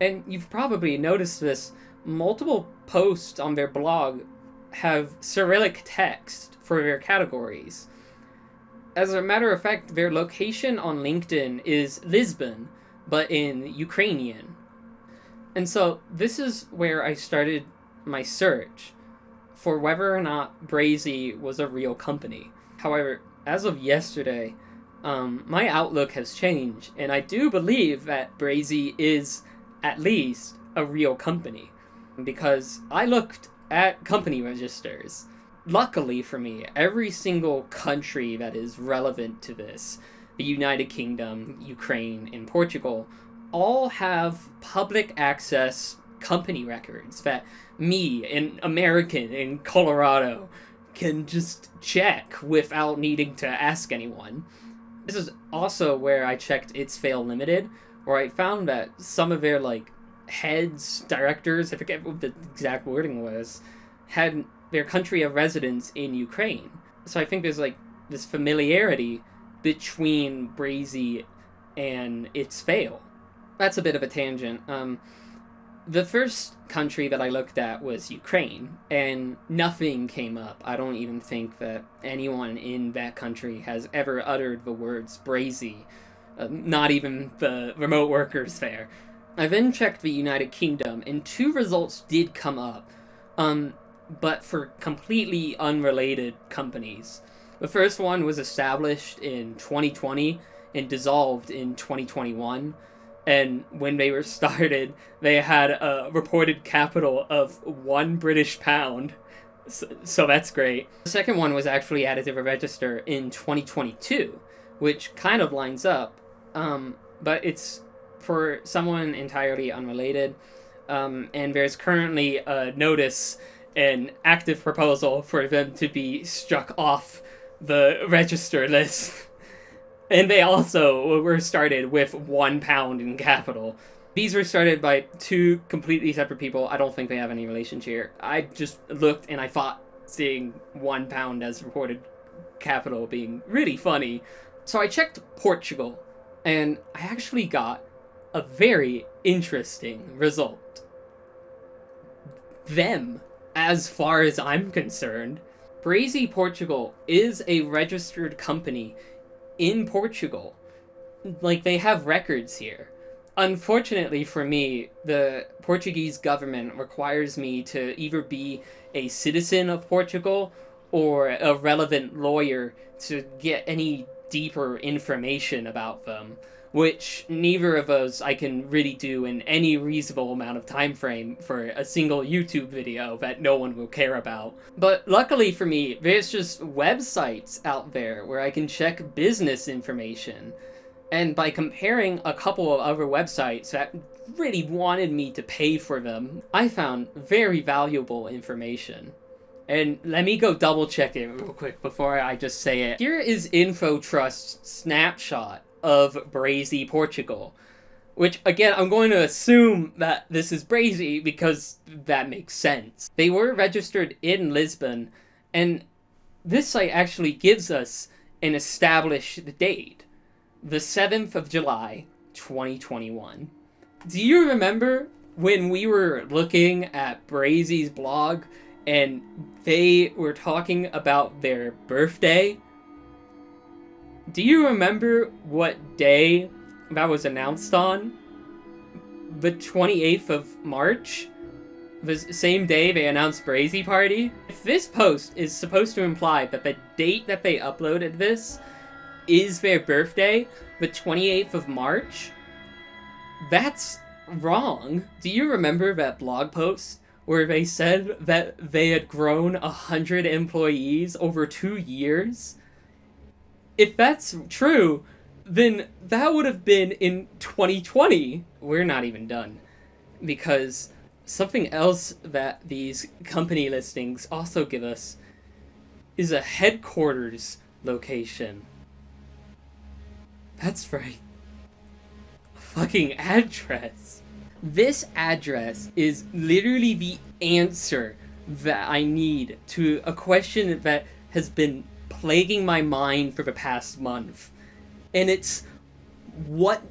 And you've probably noticed this, multiple posts on their blog have Cyrillic text for their categories. As a matter of fact, their location on LinkedIn is Lisbon, but in Ukrainian. And so this is where I started my search for whether or not Brazy was a real company. However, as of yesterday, my outlook has changed, and I do believe that Brazy is at least a real company, because I looked at company registers. Luckily for me, every single country that is relevant to this, the United Kingdom, Ukraine, and Portugal, all have public access company records that me, an American in Colorado, can just check without needing to ask anyone. This is also where I checked It's Fail Limited, where I found that some of their, heads, directors, I forget what the exact wording was, had their country of residence in Ukraine. So I think there's, this familiarity between Brazy and It's Fail. That's a bit of a tangent. The first country that I looked at was Ukraine, and nothing came up. I don't even think that anyone in that country has ever uttered the words Brazy, not even the remote workers there. I then checked the United Kingdom, and 2 results did come up, but for completely unrelated companies. The first one was established in 2020 and dissolved in 2021. And when they were started, they had a reported capital of £1 British. So that's great. The second one was actually added to the register in 2022, which kind of lines up. But it's for someone entirely unrelated. And there's currently a notice, an active proposal for them to be struck off the register list. And they also were started with £1 in capital. These were started by 2 completely separate people. I don't think they have any relationship here. I just looked and I thought seeing £1 as reported capital being really funny. So I checked Portugal, and I actually got a very interesting result. Them, as far as I'm concerned, Brazy Portugal is a registered company in Portugal. They have records here. Unfortunately for me, the Portuguese government requires me to either be a citizen of Portugal or a relevant lawyer to get any deeper information about them, which neither of those I can really do in any reasonable amount of time frame for a single YouTube video that no one will care about. But luckily for me, there's just websites out there where I can check business information. And by comparing a couple of other websites that really wanted me to pay for them, I found very valuable information. And let me go double check it real quick before I just say it. Here is InfoTrust's snapshot of Brazy Portugal, which again I'm going to assume that this is Brazy because that makes sense. They were registered in Lisbon, and this site actually gives us an established date, the 7th of July 2021. Do you remember when we were looking at Brazy's blog and they were talking about their birthday? Do you remember what day that was announced on? The 28th of March? The same day they announced Brazy Party? If this post is supposed to imply that the date that they uploaded this is their birthday, the 28th of March, that's wrong. Do you remember that blog post where they said that they had grown 100 employees over 2 years. If that's true, then that would have been in 2020. We're not even done. Because something else that these company listings also give us is a headquarters location. That's right. A fucking address. This address is literally the answer that I need to a question that has been plaguing my mind for the past month. And it's, what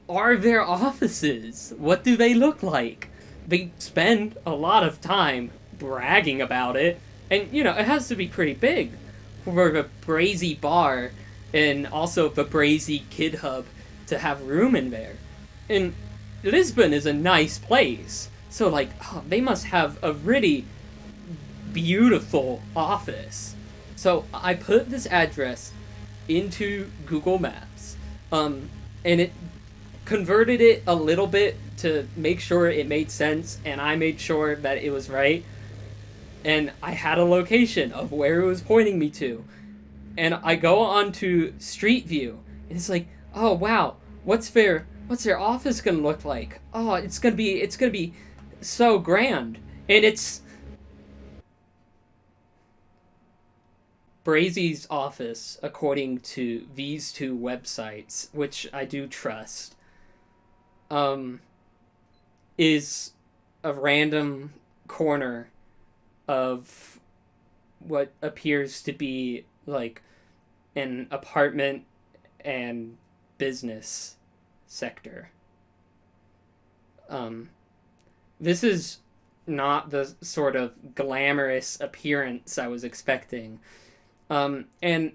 are their offices? What do they look like? They spend a lot of time bragging about it. And, you know, it has to be pretty big for the Brazy bar and also the Brazy Kid Hub to have room in there. And Lisbon is a nice place. So, like, they must have a really beautiful office. So, I put this address into Google Maps. And it converted it a little bit to make sure it made sense, and I made sure that it was right. And I had a location of where it was pointing me to. And I go on to Street View, and it's like, oh wow, what's their office gonna look like? Oh, it's gonna be so grand. And it's Brazy's office, according to these two websites, which I do trust, is a random corner of what appears to be like an apartment and business sector. This is not the sort of glamorous appearance I was expecting. And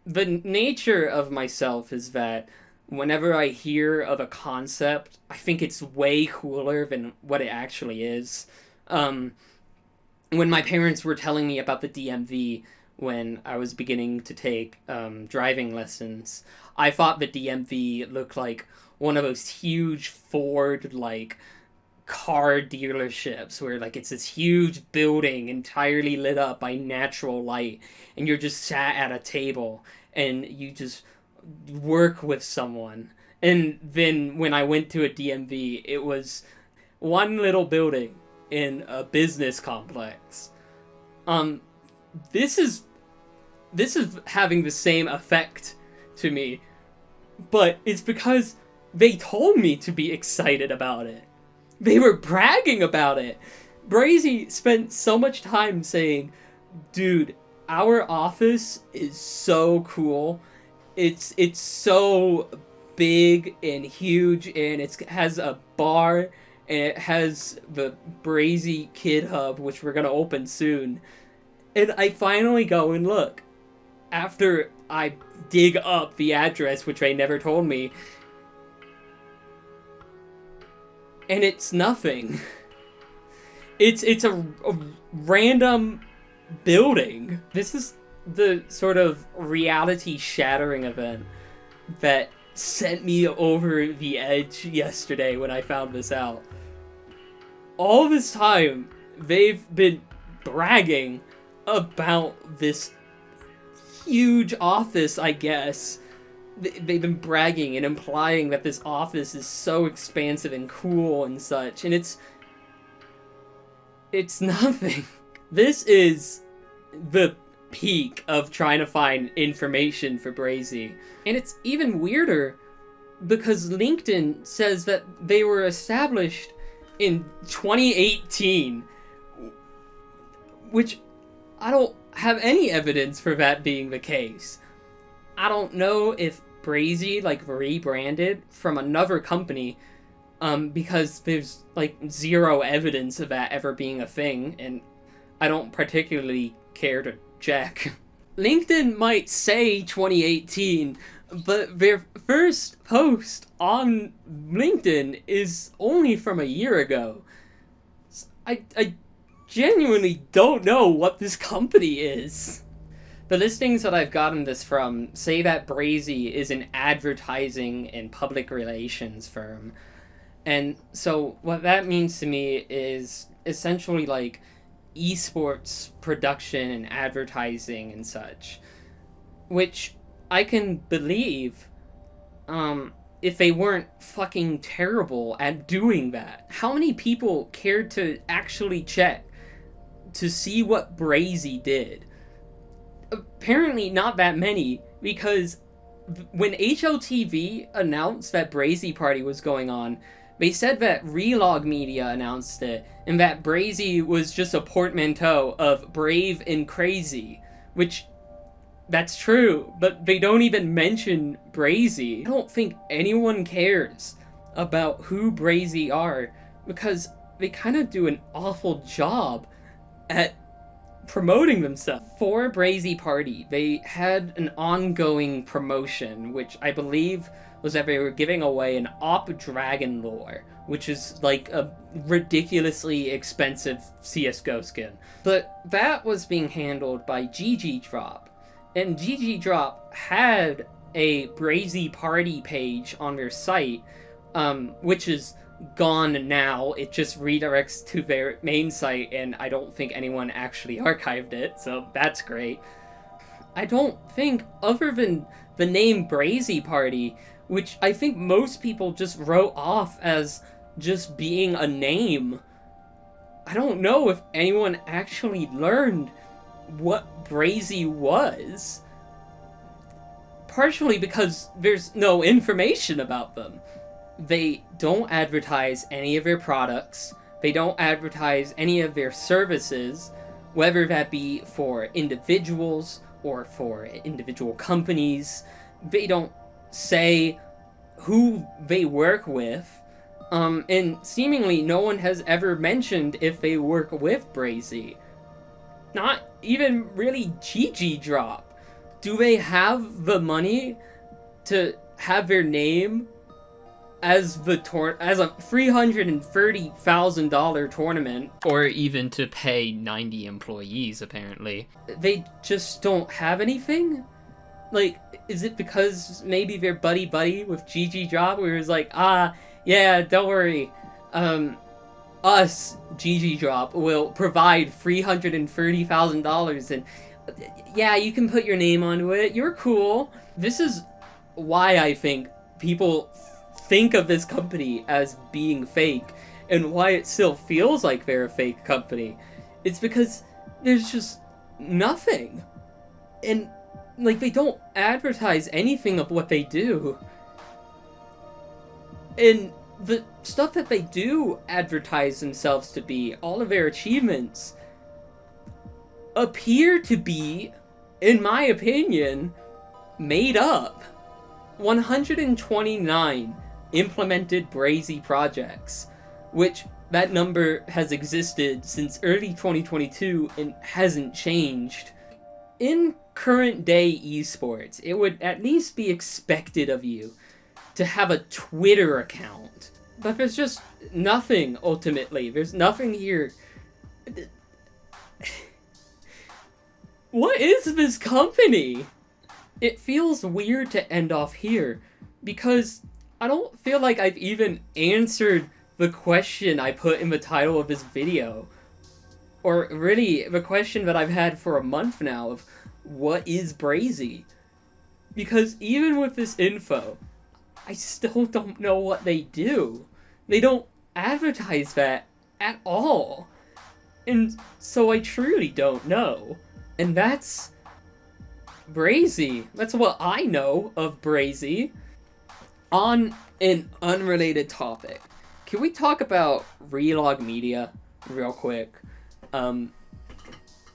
the nature of myself is that whenever I hear of a concept, I think it's way cooler than what it actually is. When my parents were telling me about the DMV when I was beginning to take driving lessons, I thought the DMV looked like one of those huge Ford, like, car dealerships where, like, it's this huge building entirely lit up by natural light, and you're just sat at a table and you just work with someone. And then when I went to a DMV, it was one little building in a business complex. This is having the same effect to me, but it's because they told me to be excited about it. They were bragging about it. Brazy spent so much time saying, dude, our office is so cool. It's so big and huge, and it has a bar, and it has the Brazy Kid Hub, which we're gonna open soon. And I finally go and look. After I dig up the address, which they never told me, and it's nothing. It's a random building. This is the sort of reality-shattering event that sent me over the edge yesterday when I found this out. All this time, they've been bragging about this huge office, I guess. They've been bragging and implying that this office is so expansive and cool and such, and it's nothing. This is the peak of trying to find information for Brazy. And it's even weirder because LinkedIn says that they were established in 2018, which I don't have any evidence for that being the case. I don't know if Brazy, like, rebranded from another company, because there's, like, zero evidence of that ever being a thing, and I don't particularly care to check. LinkedIn might say 2018, but their first post on LinkedIn is only from a year ago. I genuinely don't know what this company is. The listings that I've gotten this from say that Brazy is an advertising and public relations firm. And so what that means to me is essentially like esports production and advertising and such, which I can believe if they weren't fucking terrible at doing that. How many people cared to actually check to see what Brazy did? Apparently not that many, because when HOTV announced that Brazy Party was going on, they said that Relog Media announced it, and that Brazy was just a portmanteau of brave and crazy, which, that's true, but they don't even mention Brazy. I don't think anyone cares about who Brazy are, because they kind of do an awful job at promoting themselves. For Brazy Party, they had an ongoing promotion, which I believe was that they were giving away an Op Dragon lore, which is like a ridiculously expensive CSGO skin. But that was being handled by GG Drop, and GG Drop had a Brazy Party page on their site, which is gone now. It just redirects to their main site, and I don't think anyone actually archived it, so that's great. I don't think, other than the name Brazy Party, which I think most people just wrote off as just being a name, I don't know if anyone actually learned what Brazy was. Partially because there's no information about them. They don't advertise any of their products. They don't advertise any of their services, whether that be for individuals or for individual companies. They don't say who they work with, and seemingly no one has ever mentioned if they work with Brazy. Not even really GG Drop. Do they have the money to have their name as a $330,000 tournament, or even to pay 90 employees, apparently? They just don't have anything? Like, is it because maybe they're buddy-buddy with GG Drop, where it's like, yeah, don't worry, us, GG Drop, will provide $330,000, and yeah, you can put your name onto it, you're cool. This is why I think people think of this company as being fake, and why it still feels like they're a fake company. It's because there's just nothing. And, like, they don't advertise anything of what they do. And the stuff that they do advertise themselves to be, all of their achievements, appear to be, in my opinion, made up. 129 implemented Brazy projects, which that number has existed since early 2022 and hasn't changed. In current day esports, it would at least be expected of you to have a Twitter account. But there's just nothing, ultimately. There's nothing here. What is this company? It feels weird to end off here, because I don't feel like I've even answered the question I put in the title of this video. Or really, the question that I've had for a month now of, what is Brazy? Because even with this info, I still don't know what they do. They don't advertise that at all. And so I truly don't know. And that's Brazy. That's what I know of Brazy. On an unrelated topic, can we talk about Relog Media real quick?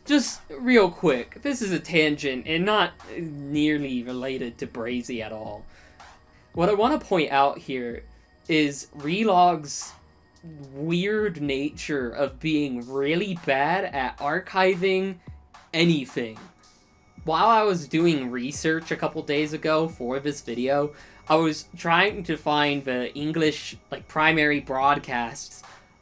Just real quick. This is a tangent and not nearly related to Brazy at all. What I want to point out here is Relog's weird nature of being really bad at archiving anything. While I was doing research a couple days ago for this video, I was trying to find the English, like, primary broadcasts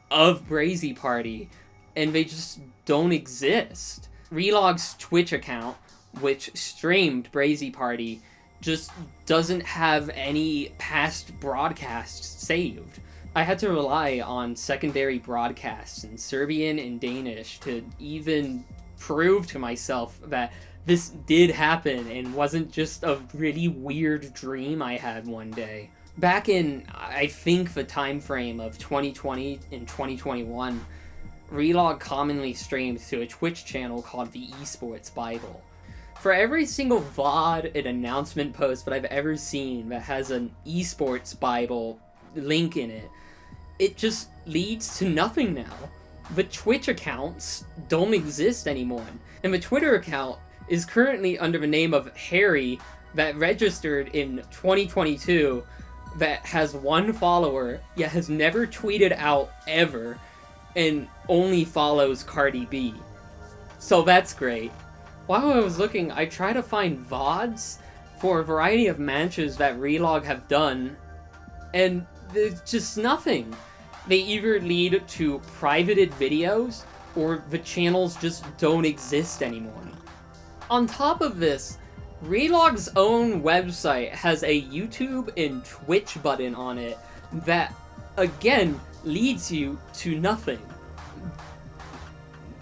of Brazy Party, and they just don't exist. Relog's Twitch account, which streamed Brazy Party, just doesn't have any past broadcasts saved. I had to rely on secondary broadcasts in Serbian and Danish to even prove to myself that this did happen and wasn't just a really weird dream I had one day. Back in, I think, the time frame of 2020 and 2021, Relog commonly streamed to a Twitch channel called the Esports Bible. For every single VOD and announcement post that I've ever seen that has an Esports Bible link in it, it just leads to nothing now. The Twitch accounts don't exist anymore, and the Twitter account is currently under the name of Harry that registered in 2022 that has 1 follower, yet has never tweeted out ever, and only follows Cardi B. So that's great. While I was looking, I tried to find VODs for a variety of matches that Relog have done, and there's just nothing. They either lead to privated videos, or the channels just don't exist anymore. On top of this, Relog's own website has a YouTube and Twitch button on it that, again, leads you to nothing.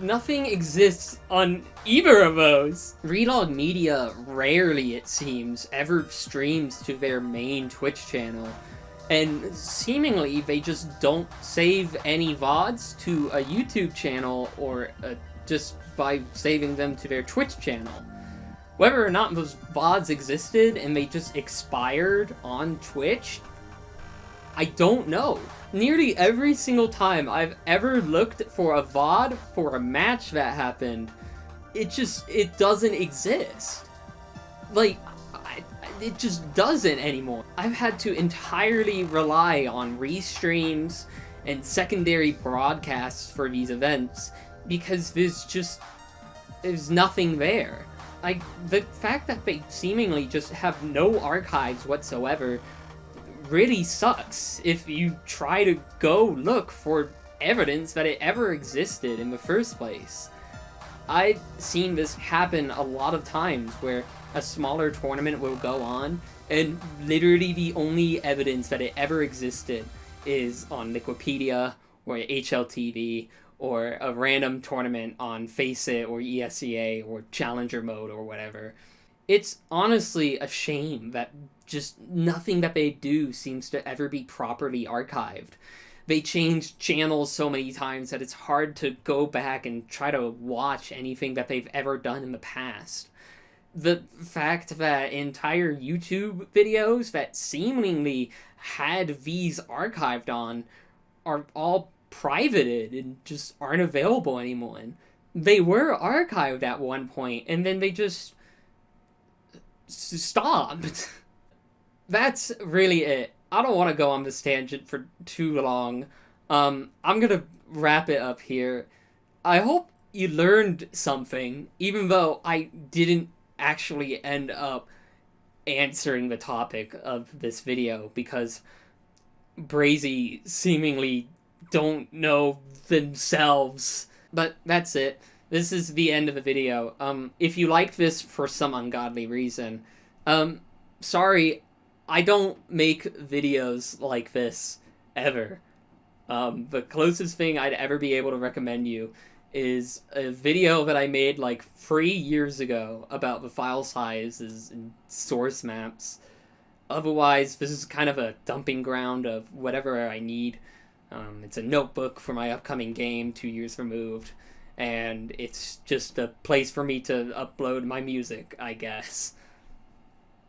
Nothing exists on either of those. Relog Media rarely, it seems, ever streams to their main Twitch channel, and seemingly they just don't save any VODs to a YouTube channel or just by saving them to their Twitch channel. Whether or not those VODs existed and they just expired on Twitch, I don't know. Nearly every single time I've ever looked for a VOD for a match that happened, it doesn't exist. Like, it just doesn't anymore. I've had to entirely rely on restreams and secondary broadcasts for these events because there's nothing there. The fact that they seemingly just have no archives whatsoever really sucks if you try to go look for evidence that it ever existed in the first place. I've seen this happen a lot of times where a smaller tournament will go on and literally the only evidence that it ever existed is on Wikipedia or HLTV or a random tournament on Faceit or ESEA or Challenger Mode or whatever. It's honestly a shame that just nothing that they do seems to ever be properly archived. They change channels so many times that it's hard to go back and try to watch anything that they've ever done in the past. The fact that entire YouTube videos that seemingly had these archived on are all privated and just aren't available anymore. They were archived at one point, and then they just stopped. That's really it. I don't want to go on this tangent for too long. I'm gonna wrap it up here. I hope you learned something, even though I didn't actually end up answering the topic of this video, because Brazy seemingly don't know themselves. But that's it. This is the end of the video. If you like this for some ungodly reason, sorry, I don't make videos like this, ever. The closest thing I'd ever be able to recommend you is a video that I made like 3 years ago about the file sizes and source maps. Otherwise, this is kind of a dumping ground of whatever I need. It's a notebook for my upcoming game, 2 years removed, and it's just a place for me to upload my music, I guess.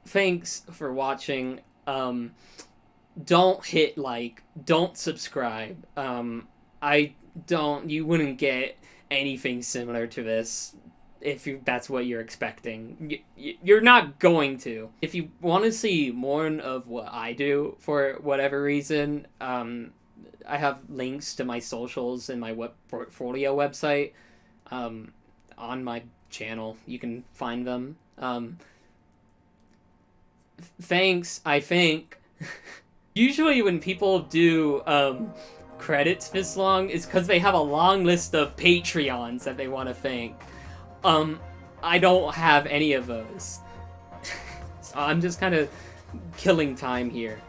Thanks for watching. Don't hit like, don't subscribe. You wouldn't get anything similar to this if that's what you're expecting. You're not going to. If you want to see more of what I do for whatever reason, I have links to my socials and my portfolio website on my channel. You can find them. Thanks, I think. Usually when people do credits this long, it's because they have a long list of Patreons that they want to thank. I don't have any of those. So I'm just kind of killing time here.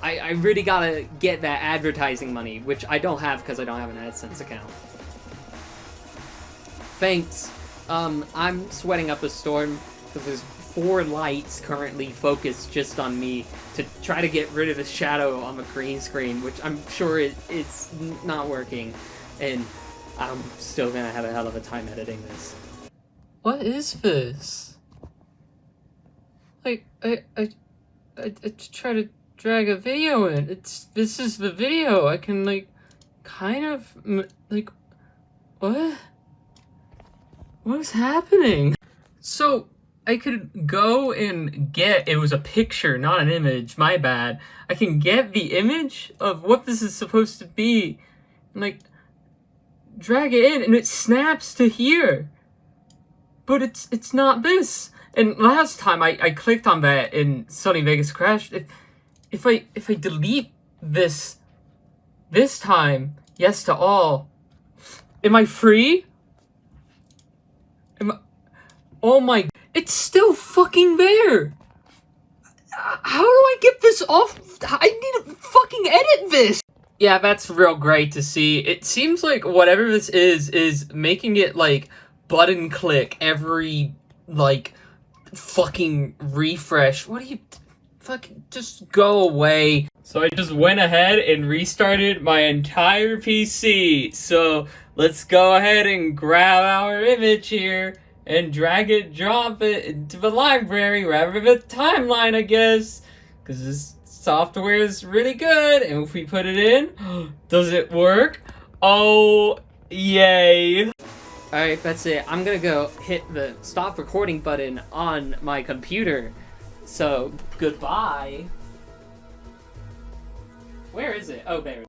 I really gotta get that advertising money, which I don't have because I don't have an AdSense account. Thanks. I'm sweating up a storm because there's 4 lights currently focused just on me to try to get rid of the shadow on the green screen, which I'm sure it's not working, and I'm still gonna have a hell of a time editing this. What is this? Like, I try to drag a video in. This is the video. I can, like, kind of, like, what? What's happening? So, I could go and get, it was a picture, not an image, my bad. I can get the image of what this is supposed to be, and, like, drag it in, and it snaps to here. But it's not this. And last time I clicked on that and Sony Vegas crashed. If I delete this time, yes to all, am I free? Oh my, it's still fucking there. How do I get this off? I need to fucking edit this. Yeah, that's real great to see. It seems like whatever this is making it like button click every like fucking refresh. What do you fucking just go away? So I just went ahead and restarted my entire PC. So let's go ahead and grab our image here and drag it, drop it into the library rather than the timeline, I guess, because this software is really good. And if we put it in, does it work? Oh, yay. Alright, that's it. I'm gonna go hit the stop recording button on my computer. So, goodbye. Where is it? Oh, there.